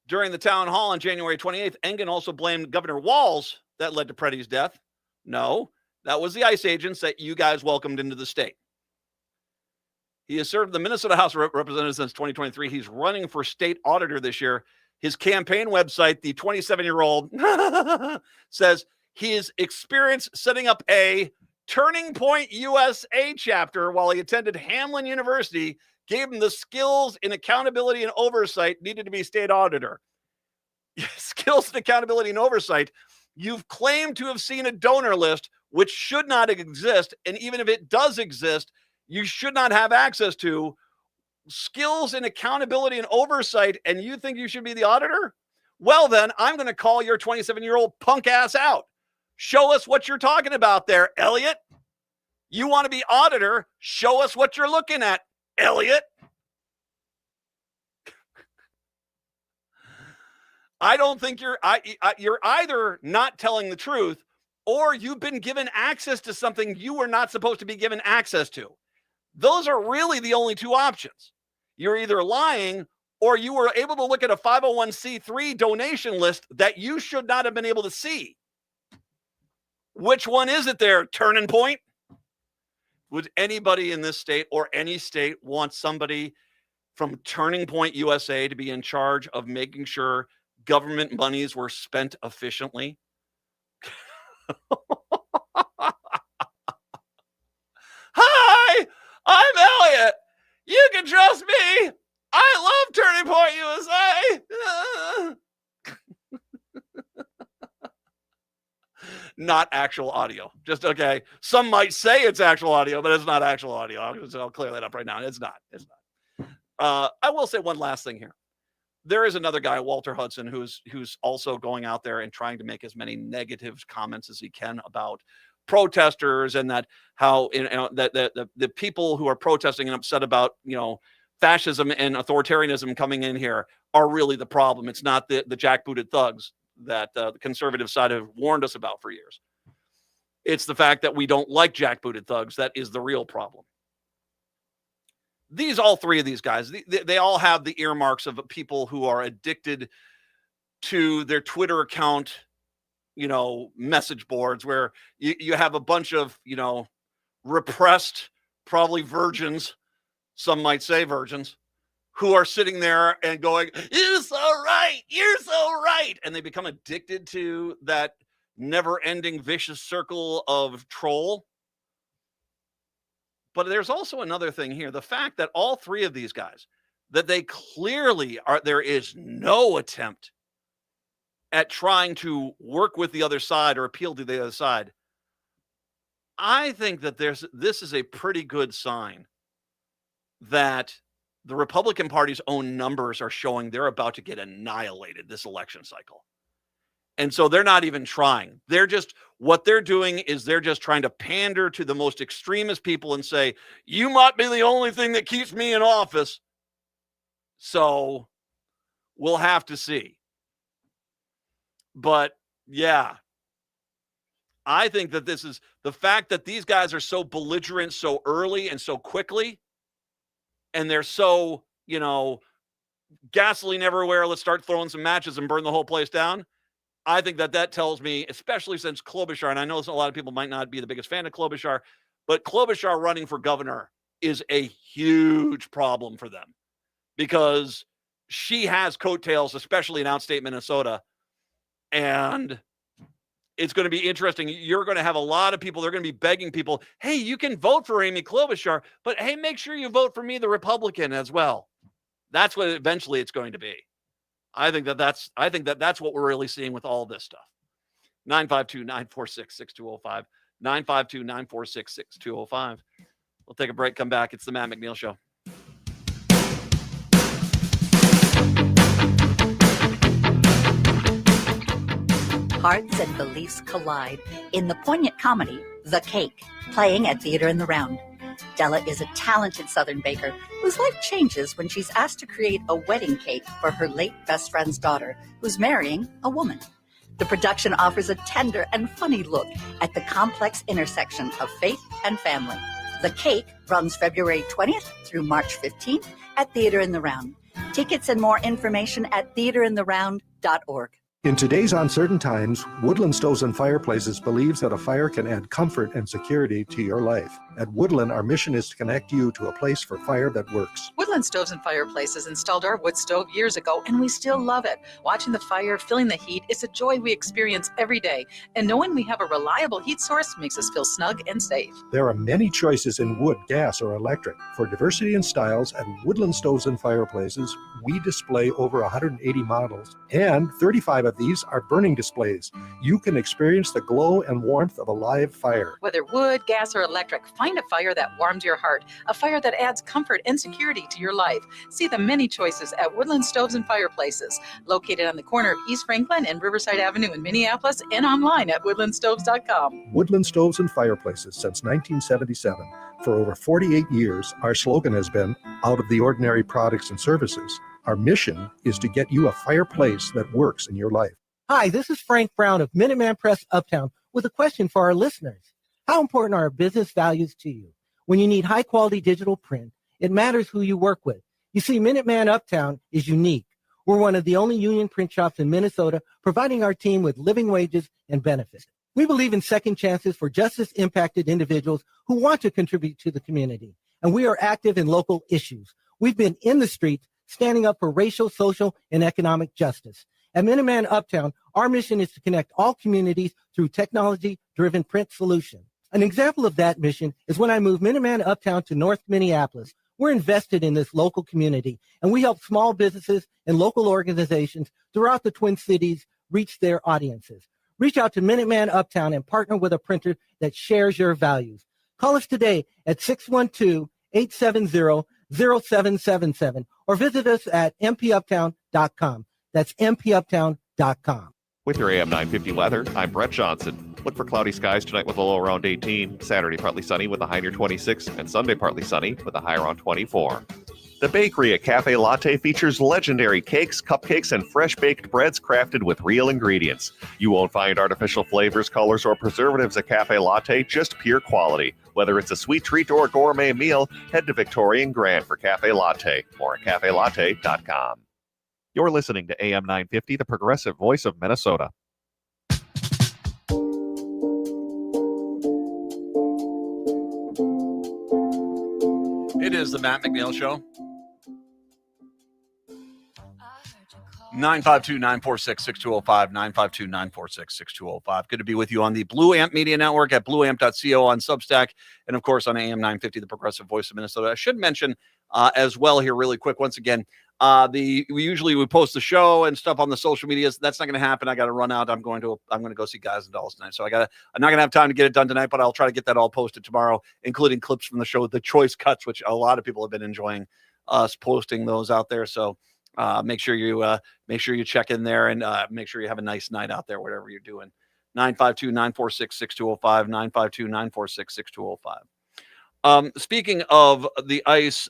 During the town hall on January 28th, Engen also blamed Governor Walz that led to Preddy's death. No, that was the ICE agents that you guys welcomed into the state. He has served the Minnesota House of Representatives since 2023. He's running for state auditor this year. His campaign website, the 27-year-old, says his experience setting up a Turning Point USA chapter while he attended Hamline University gave him the skills in accountability and oversight needed to be state auditor. Skills in accountability and oversight. You've claimed to have seen a donor list, which should not exist. And even if it does exist, you should not have access to. Skills in accountability and oversight, and you think you should be the auditor? Well, then I'm going to call your 27-year-old punk ass out. Show us what you're talking about there, Elliot. You want to be auditor? Show us what you're looking at, Elliot. I don't think you're either not telling the truth or you've been given access to something you were not supposed to be given access to. Those are really the only two options. You're either lying or you were able to look at a 501c3 donation list that you should not have been able to see. Which one is it there, Turning Point? Would anybody in this state or any state want somebody from Turning Point USA to be in charge of making sure government monies were spent efficiently? Hi, I'm Elliot. You can trust me. I love Turning Point USA. Not actual audio. Just okay. Some might say it's actual audio, but it's not actual audio. I'll clear that up right now. It's not. I will say one last thing here. There is another guy, Walter Hudson, who's also going out there and trying to make as many negative comments as he can about protesters and that how that the people who are protesting and upset about fascism and authoritarianism coming in here are really the problem. It's not the jackbooted thugs that the conservative side have warned us about for years. It's the fact that we don't like jackbooted thugs that is the real problem. All three of these guys, they all have the earmarks of people who are addicted to their Twitter account, message boards where you have a bunch of, repressed, probably virgins, some might say virgins, who are sitting there and going, you're so right, you're so right. And they become addicted to that never-ending vicious circle of troll. But there's also another thing here. The fact that all three of these guys, that they clearly there is no attempt at trying to work with the other side or appeal to the other side. I think that this is a pretty good sign that the Republican Party's own numbers are showing they're about to get annihilated this election cycle. And so they're not even trying. What they're doing is they're just trying to pander to the most extremist people and say, you might be the only thing that keeps me in office. So we'll have to see. But yeah, I think that this is the fact that these guys are so belligerent so early and so quickly, and they're so, gasoline everywhere. Let's start throwing some matches and burn the whole place down. I think that tells me, especially since Klobuchar, and I know a lot of people might not be the biggest fan of Klobuchar, but Klobuchar running for governor is a huge problem for them because she has coattails, especially in outstate Minnesota. And it's going to be interesting. You're going to have a lot of people. They're going to be begging people, hey, you can vote for Amy Klobuchar, but hey, make sure you vote for me, the Republican, as well. That's what eventually it's going to be. I think that's what we're really seeing with all this stuff. 952-946-6205. 952-946-6205. We'll take a break, come back. It's the Matt McNeil Show. Hearts and beliefs collide in the poignant comedy, The Cake, playing at Theater in the Round. Della is a talented Southern baker whose life changes when she's asked to create a wedding cake for her late best friend's daughter, who's marrying a woman. The production offers a tender and funny look at the complex intersection of faith and family. The Cake runs February 20th through March 15th at Theater in the Round. Tickets and more information at theaterintheround.org. In today's uncertain times, Woodland Stoves and Fireplaces believes that a fire can add comfort and security to your life. At Woodland, our mission is to connect you to a place for fire that works. Woodland Stoves and Fireplaces installed our wood stove years ago, and we still love it. Watching the fire, feeling the heat, is a joy we experience every day. And knowing we have a reliable heat source makes us feel snug and safe. There are many choices in wood, gas, or electric. For diversity in styles, at Woodland Stoves and Fireplaces, we display over 180 models, and 35 of these are burning displays. You can experience the glow and warmth of a live fire. Whether wood, gas, or electric, find a fire that warms your heart, a fire that adds comfort and security to your life. See the many choices at Woodland Stoves and Fireplaces, located on the corner of East Franklin and Riverside Avenue in Minneapolis, and online at woodlandstoves.com. Woodland Stoves and Fireplaces since 1977. For over 48 years, our slogan has been, out of the ordinary products and services. Our mission is to get you a fireplace that works in your life. Hi, this is Frank Brown of Minuteman Press Uptown with a question for our listeners. How important are business values to you? When you need high-quality digital print, it matters who you work with. You see, Minuteman Uptown is unique. We're one of the only union print shops in Minnesota providing our team with living wages and benefits. We believe in second chances for justice-impacted individuals who want to contribute to the community, and we are active in local issues. We've been in the streets standing up for racial, social, and economic justice. At Minuteman Uptown, our mission is to connect all communities through technology-driven print solutions. An example of that mission is when I moved Minuteman Uptown to North Minneapolis. We're invested in this local community, and we help small businesses and local organizations throughout the Twin Cities reach their audiences. Reach out to Minuteman Uptown and partner with a printer that shares your values. Call us today at 612-870-0777 or visit us at mpuptown.com. That's mpuptown.com. With your AM 950 weather, I'm Brett Johnson. Look for cloudy skies tonight with a low around 18, Saturday partly sunny with a high near 26, and Sunday partly sunny with a high around 24. The bakery at Cafe Latte features legendary cakes, cupcakes, and fresh-baked breads crafted with real ingredients. You won't find artificial flavors, colors, or preservatives at Cafe Latte, just pure quality. Whether it's a sweet treat or a gourmet meal, head to Victoria and Grand for Cafe Latte or at cafelatte.com. You're listening to AM 950, the progressive voice of Minnesota. It is the Matt McNeil Show. 952-946-6205, 952-946-6205. Good to be with you on the Blue Amp Media Network at blueamp.co on Substack, and of course on AM 950, the progressive voice of Minnesota. I should mention as well here really quick, once again, we usually post the show and stuff on the social medias. That's not going to happen. I got to run out. I'm going to go see Guys and Dolls tonight. So I'm not going to have time to get it done tonight, but I'll try to get that all posted tomorrow, including clips from the show, the choice cuts, which a lot of people have been enjoying us posting those out there. So make sure you check in there and make sure you have a nice night out there, whatever you're doing. 952-946-6205, 952-946-6205. Speaking of the ice,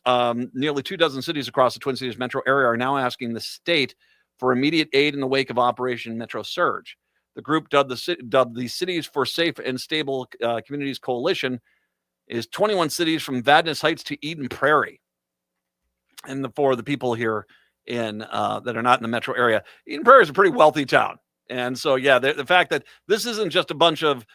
nearly 24 cities across the Twin Cities metro area are now asking the state for immediate aid in the wake of Operation Metro Surge. The group dubbed the Cities for Safe and Stable Communities Coalition is 21 cities from Vadnais Heights to Eden Prairie. And for the people here that are not in the metro area, Eden Prairie is a pretty wealthy town. And so, yeah, the fact that this isn't just a bunch of,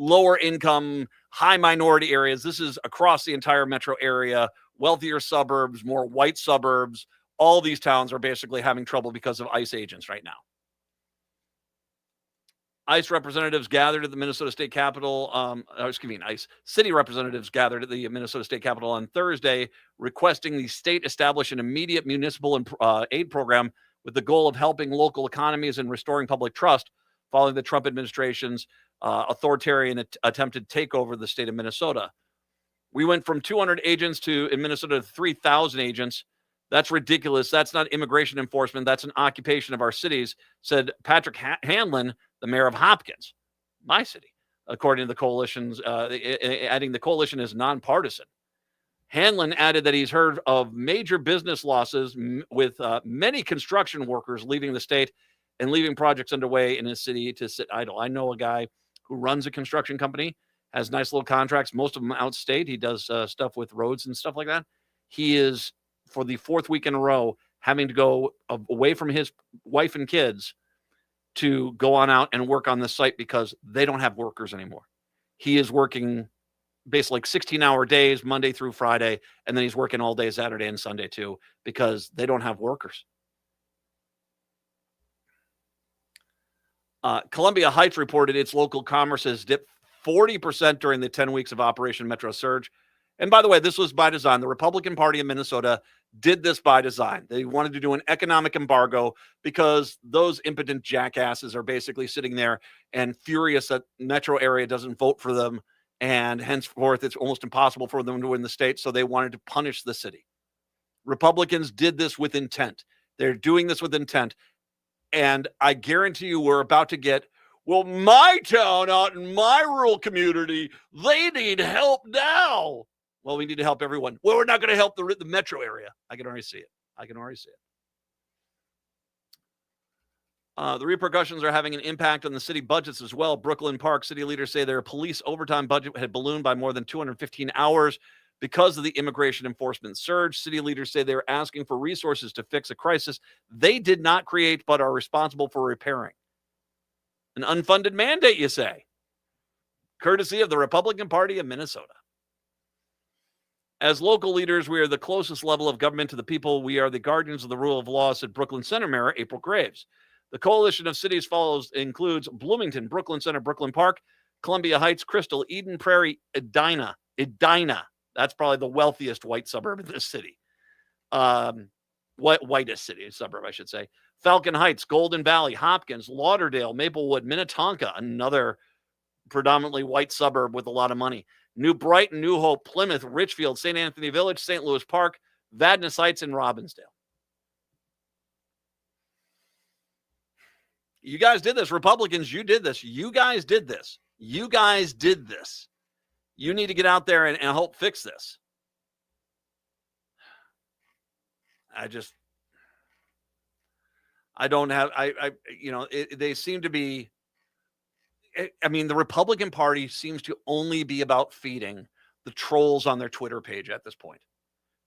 lower income, high minority areas. This is across the entire metro area, wealthier suburbs, more white suburbs. All these towns are basically having trouble because of ICE agents right now. ICE representatives gathered at the Minnesota State Capitol. ICE city representatives gathered at the Minnesota State Capitol on Thursday, requesting the state establish an immediate municipal aid program with the goal of helping local economies and restoring public trust following the Trump administration's authoritarian attempted takeover of the state of Minnesota. We went from 200 agents in Minnesota to 3,000 agents. That's ridiculous. That's not immigration enforcement. That's an occupation of our cities, said Patrick Hanlon, the mayor of Hopkins, my city, according to the coalition's, adding the coalition is nonpartisan. Hanlon added that he's heard of major business losses with many construction workers leaving the state and leaving projects underway in his city to sit idle. I know a guy who runs a construction company, has nice little contracts, most of them outstate. He does stuff with roads and stuff like that. He is, for the fourth week in a row, having to go away from his wife and kids to go on out and work on the site because they don't have workers anymore. He is working basically like 16-hour days, Monday through Friday, and then he's working all day Saturday and Sunday too because they don't have workers. Columbia Heights reported its local commerce has dipped 40% during the 10 weeks of Operation Metro Surge. And by the way, this was by design. The Republican Party of Minnesota did this by design. They wanted to do an economic embargo because those impotent jackasses are basically sitting there and furious that metro area doesn't vote for them. And henceforth, it's almost impossible for them to win the state. So they wanted to punish the city. Republicans did this with intent. They're doing this with intent. And I guarantee you we're about to get, well, my town out in my rural community, they need help now. Well, we need to help everyone. Well, we're not going to help the metro area. I can already see it. The repercussions are having an impact on the city budgets as well. Brooklyn Park city leaders say their police overtime budget had ballooned by more than 215 hours because of the immigration enforcement surge. City leaders say they're asking for resources to fix a crisis they did not create but are responsible for repairing. An unfunded mandate, you say? Courtesy of the Republican Party of Minnesota. As local leaders, we are the closest level of government to the people. We are the guardians of the rule of law, said Brooklyn Center Mayor April Graves. The coalition of cities includes Bloomington, Brooklyn Center, Brooklyn Park, Columbia Heights, Crystal, Eden Prairie, Edina. That's probably the wealthiest white suburb in this city. Whitest city, suburb, I should say. Falcon Heights, Golden Valley, Hopkins, Lauderdale, Maplewood, Minnetonka, another predominantly white suburb with a lot of money. New Brighton, New Hope, Plymouth, Richfield, St. Anthony Village, St. Louis Park, Vadnais Heights, and Robbinsdale. You guys did this. Republicans, you did this. You guys did this. You need to get out there and help fix this. They seem to be, the Republican Party seems to only be about feeding the trolls on their Twitter page at this point.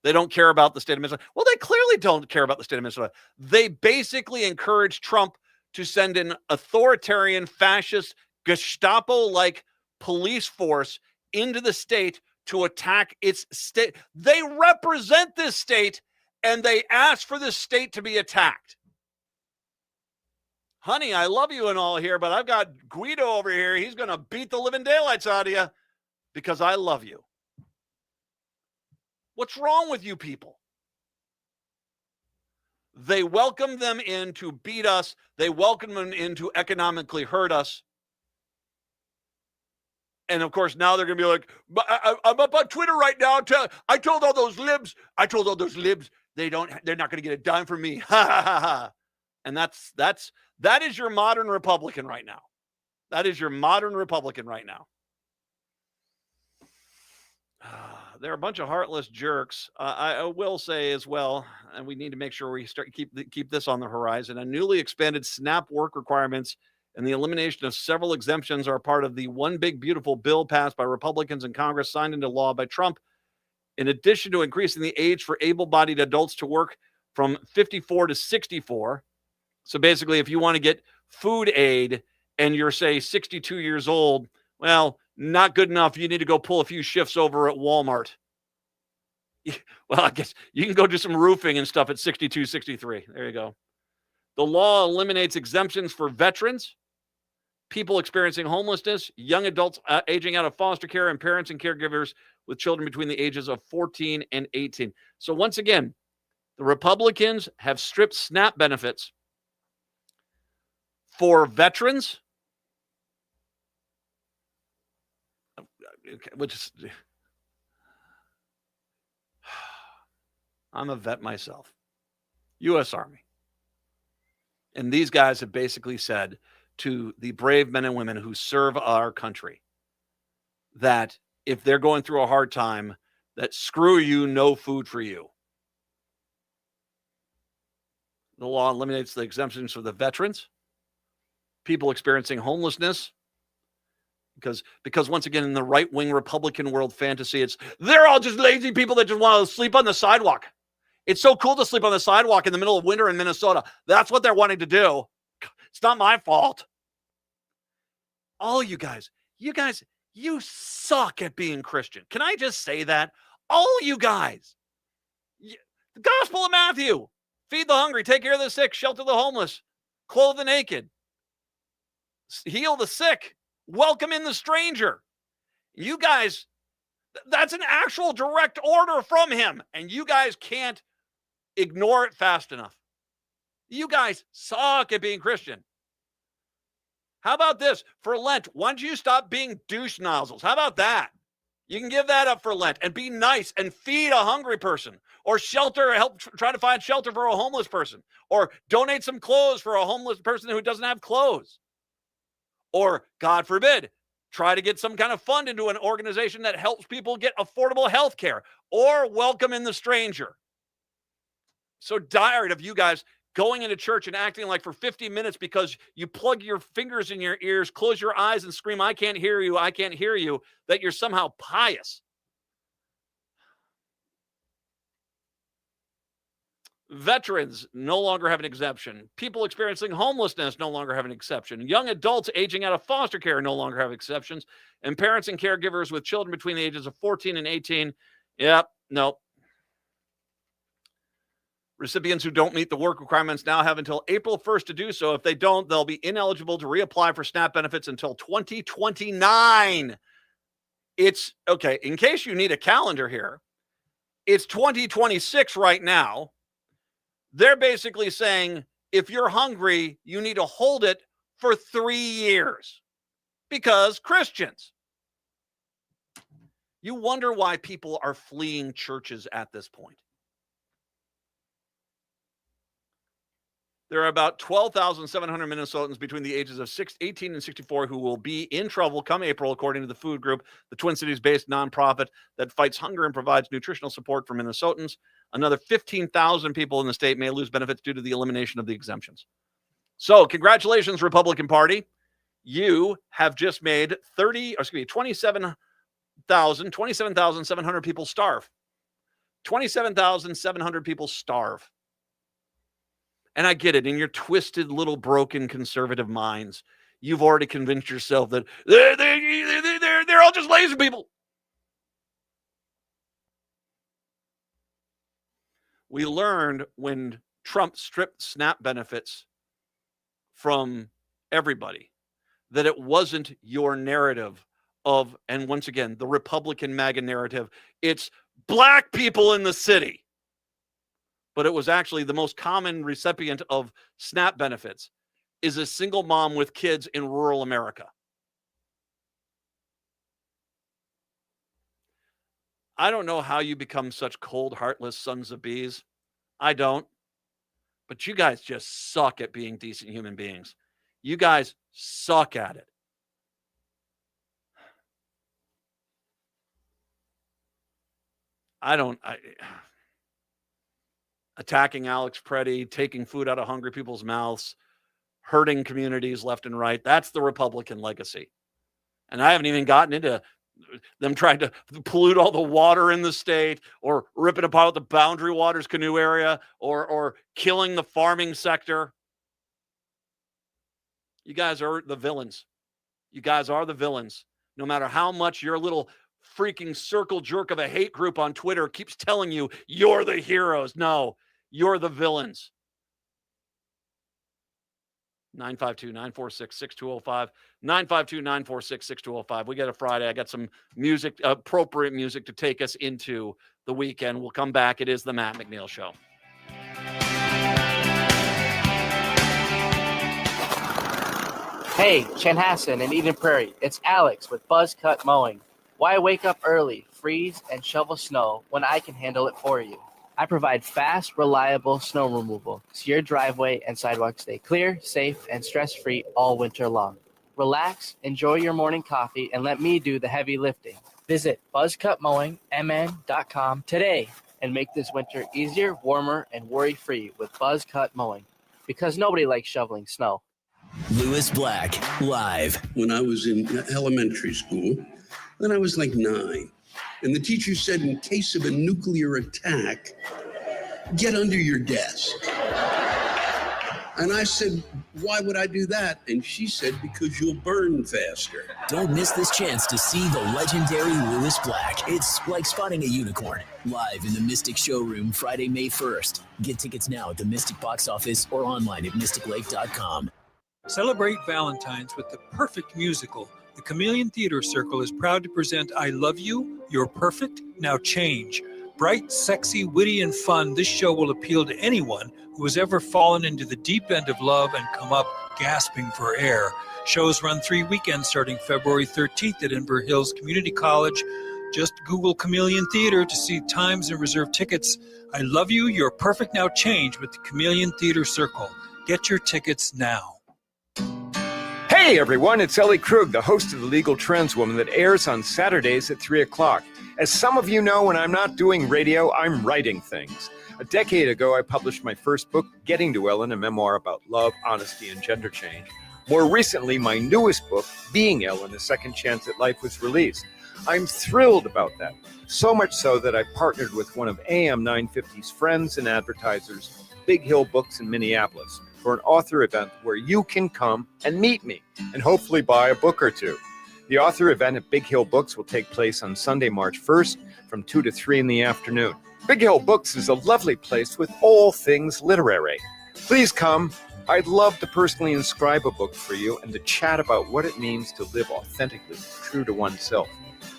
They don't care about the state of Minnesota. Well, they clearly don't care about the state of Minnesota. They basically encourage Trump to send an authoritarian, fascist, Gestapo-like police force into the state to attack its state. They represent this state, and they ask for this state to be attacked. Honey, I love you and all here, but I've got Guido over here. He's going to beat the living daylights out of you because I love you. What's wrong with you people? They welcome them in to beat us. They welcome them in to economically hurt us. And, of course, now they're going to be like, I'm up on Twitter right now. I told all those libs. They're not going to get a dime from me. Ha, ha, ha, ha. And that is your modern Republican right now. They're a bunch of heartless jerks. I will say as well, and we need to make sure we keep this on the horizon. A newly expanded SNAP work requirements and the elimination of several exemptions are part of the One Big Beautiful bill passed by Republicans in Congress, signed into law by Trump. In addition to increasing the age for able-bodied adults to work from 54 to 64, So basically, if you want to get food aid and you're, say, 62 years old, well, not good enough. You need to go pull a few shifts over at Walmart. Well, I guess you can go do some roofing and stuff at 62, 63. There you go. The law eliminates exemptions for veterans, people experiencing homelessness, young adults aging out of foster care, and parents and caregivers with children between the ages of 14 and 18. So once again, the Republicans have stripped SNAP benefits for veterans, which is, I'm a vet myself, U.S. Army. And these guys have basically said to the brave men and women who serve our country that if they're going through a hard time, that screw you, no food for you. The law eliminates the exemptions for the veterans, people experiencing homelessness, because once again, in the right-wing Republican world fantasy, they're all just lazy people that just want to sleep on the sidewalk. It's so cool to sleep on the sidewalk in the middle of winter in Minnesota. That's what they're wanting to do. It's not my fault. All you guys, you suck at being Christian. Can I just say that? All you guys. The Gospel of Matthew. Feed the hungry, take care of the sick, shelter the homeless, clothe the naked, heal the sick, welcome in the stranger. You guys, that's an actual direct order from him, and you guys can't ignore it fast enough. You guys suck at being Christian. How about this? For Lent, why don't you stop being douche nozzles? How about that? You can give that up for Lent and be nice and feed a hungry person, or shelter, help try to find shelter for a homeless person, or donate some clothes for a homeless person who doesn't have clothes. Or, God forbid, try to get some kind of fund into an organization that helps people get affordable health care, or welcome in the stranger. So tired of you guys going into church and acting like for 50 minutes because you plug your fingers in your ears, close your eyes and scream, I can't hear you, that you're somehow pious. Veterans no longer have an exemption. People experiencing homelessness no longer have an exception. Young adults aging out of foster care no longer have exceptions. And parents and caregivers with children between the ages of 14 and 18, nope. Recipients who don't meet the work requirements now have until April 1st to do so. If they don't, they'll be ineligible to reapply for SNAP benefits until 2029. It's, okay, in case you need a calendar here, it's 2026 right now. They're basically saying, if you're hungry, you need to hold it for 3 years because Christians. You wonder why people are fleeing churches at this point. There are about 12,700 Minnesotans between the ages of 18 and 64 who will be in trouble come April, according to the Food Group, the Twin Cities-based nonprofit that fights hunger and provides nutritional support for Minnesotans. Another 15,000 people in the state may lose benefits due to the elimination of the exemptions. So, congratulations, Republican Party. You have just made 27,700 people starve. 27,700 people starve. And I get it. In your twisted little broken conservative minds, you've already convinced yourself that they're all just lazy people. We learned when Trump stripped SNAP benefits from everybody that it wasn't your narrative of, and once again, the Republican MAGA narrative, it's black people in the city. But it was actually the most common recipient of SNAP benefits is a single mom with kids in rural America. I don't know how you become such cold, heartless sons of bees. I don't. But you guys just suck at being decent human beings. You guys suck at it. Attacking Alex Preddy, taking food out of hungry people's mouths, hurting communities left and right. That's the Republican legacy. And I haven't even gotten into them trying to pollute all the water in the state or ripping apart the Boundary Waters canoe area or killing the farming sector. You guys are the villains. You guys are the villains. No matter how much your little freaking circle jerk of a hate group on Twitter keeps telling you you're the heroes. No, you're the villains. 952-946-6205. 952-946-6205. We got a Friday. I got some music, appropriate music to take us into the weekend. We'll come back. It is the Matt McNeil Show. Hey, Chanhassen and Eden Prairie, it's Alex with Buzz Cut Mowing. Why wake up early, freeze, and shovel snow when I can handle it for you? I provide fast, reliable snow removal so your driveway and sidewalk stay clear, safe, and stress-free all winter long. Relax, enjoy your morning coffee, and let me do the heavy lifting. Visit buzzcutmowingmn.com today and make this winter easier, warmer, and worry-free with Buzz Cut Mowing, because nobody likes shoveling snow. Lewis Black, live. When I was in elementary school, then I was like 9. And the teacher said, in case of a nuclear attack, get under your desk. And I said, why would I do that? And she said, because you'll burn faster. Don't miss this chance to see the legendary Lewis Black. It's like spotting a unicorn. Live in the Mystic Showroom Friday, May 1st. Get tickets now at the Mystic Box Office or online at mysticlake.com. Celebrate Valentine's with the perfect musical. The Chameleon Theater Circle is proud to present I Love You, You're Perfect, Now Change. Bright, sexy, witty, and fun, this show will appeal to anyone who has ever fallen into the deep end of love and come up gasping for air. Shows run 3 weekends starting February 13th at Inver Hills Community College. Just Google Chameleon Theater to see times and reserve tickets. I Love You, You're Perfect, Now Change with the Chameleon Theater Circle. Get your tickets now. Hey everyone, it's Ellie Krug, the host of The Legal Trends Woman that airs on Saturdays at 3 o'clock. As some of you know, when I'm not doing radio, I'm writing things. A decade ago, I published my first book, Getting to Ellen, a memoir about love, honesty, and gender change. More recently, my newest book, Being Ellen, A Second Chance at Life, was released. I'm thrilled about that. So much so that I partnered with one of AM 950's friends and advertisers, Big Hill Books in Minneapolis, for an author event where you can come and meet me and hopefully buy a book or two. The author event at Big Hill Books will take place on Sunday, March 1st from 2 to 3 in the afternoon. Big Hill Books is a lovely place with all things literary. Please come. I'd love to personally inscribe a book for you and to chat about what it means to live authentically, true to oneself.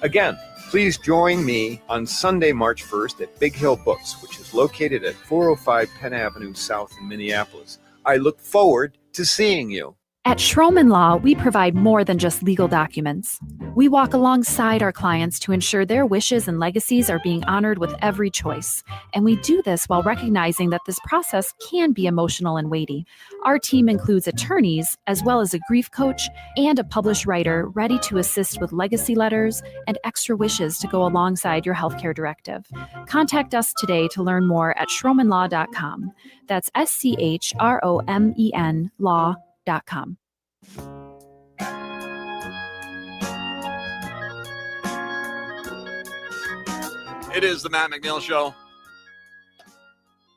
Again, please join me on Sunday, March 1st at Big Hill Books, which is located at 405 Penn Avenue South in Minneapolis. I look forward to seeing you. At Schroman Law, we provide more than just legal documents. We walk alongside our clients to ensure their wishes and legacies are being honored with every choice. And we do this while recognizing that this process can be emotional and weighty. Our team includes attorneys, as well as a grief coach and a published writer ready to assist with legacy letters and extra wishes to go alongside your healthcare directive. Contact us today to learn more at schromanlaw.com. That's SCHROMEN law.com. It is the Matt McNeil Show.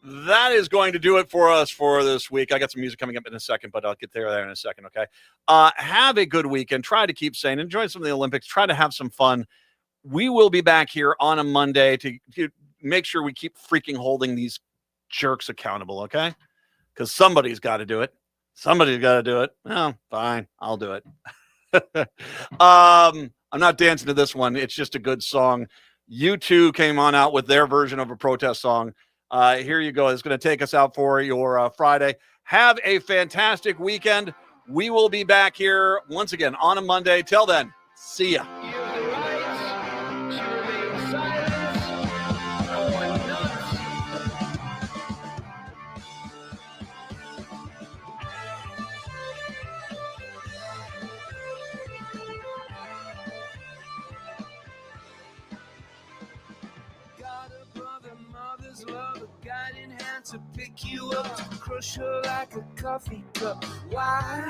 That is going to do it for us for this week. I got some music coming up in a second, but I'll get there in a second, okay? Have a good weekend. Try to keep sane. Enjoy some of the Olympics. Try to have some fun. We will be back here on a Monday to make sure we keep freaking holding these jerks accountable, okay? Because somebody's got to do it. Somebody's got to do it. Oh, fine. I'll do it. I'm not dancing to this one. It's just a good song. U2 came on out with their version of a protest song. Here you go. It's going to take us out for your Friday. Have a fantastic weekend. We will be back here once again on a Monday. Till then, see ya. To pick you up, to crush her like a coffee cup. Why?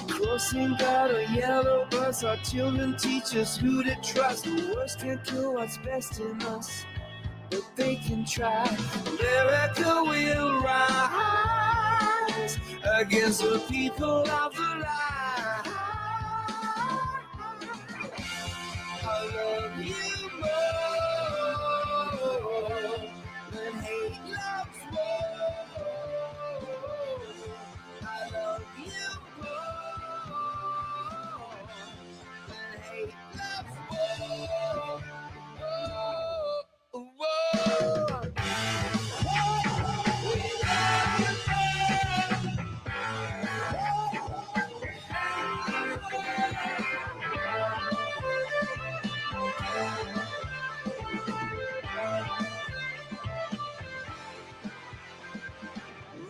Crossing out a yellow bus, our children teach us who to trust. The worst can't kill what's best in us, but they can try. America will rise against the people of the lie. I love you more than hate loves more. I love you more than hate loves more.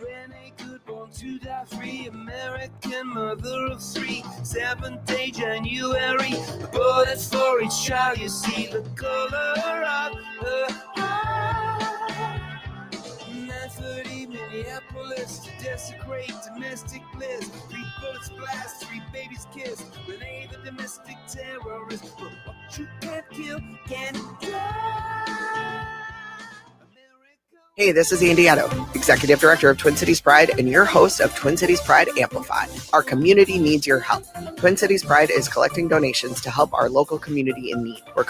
Renee Good, born to die free, American mother of three, 7th day January, a bullet for each child. You see the color of her heart. 9:30 Minneapolis to desecrate domestic bliss. 3 bullets blast, 3 babies kiss. Renee the domestic terrorist, but what you can't kill can die. Hey, this is Andy Otto, Executive Director of Twin Cities Pride and your host of Twin Cities Pride Amplified. Our community needs your help. Twin Cities Pride is collecting donations to help our local community in need. We're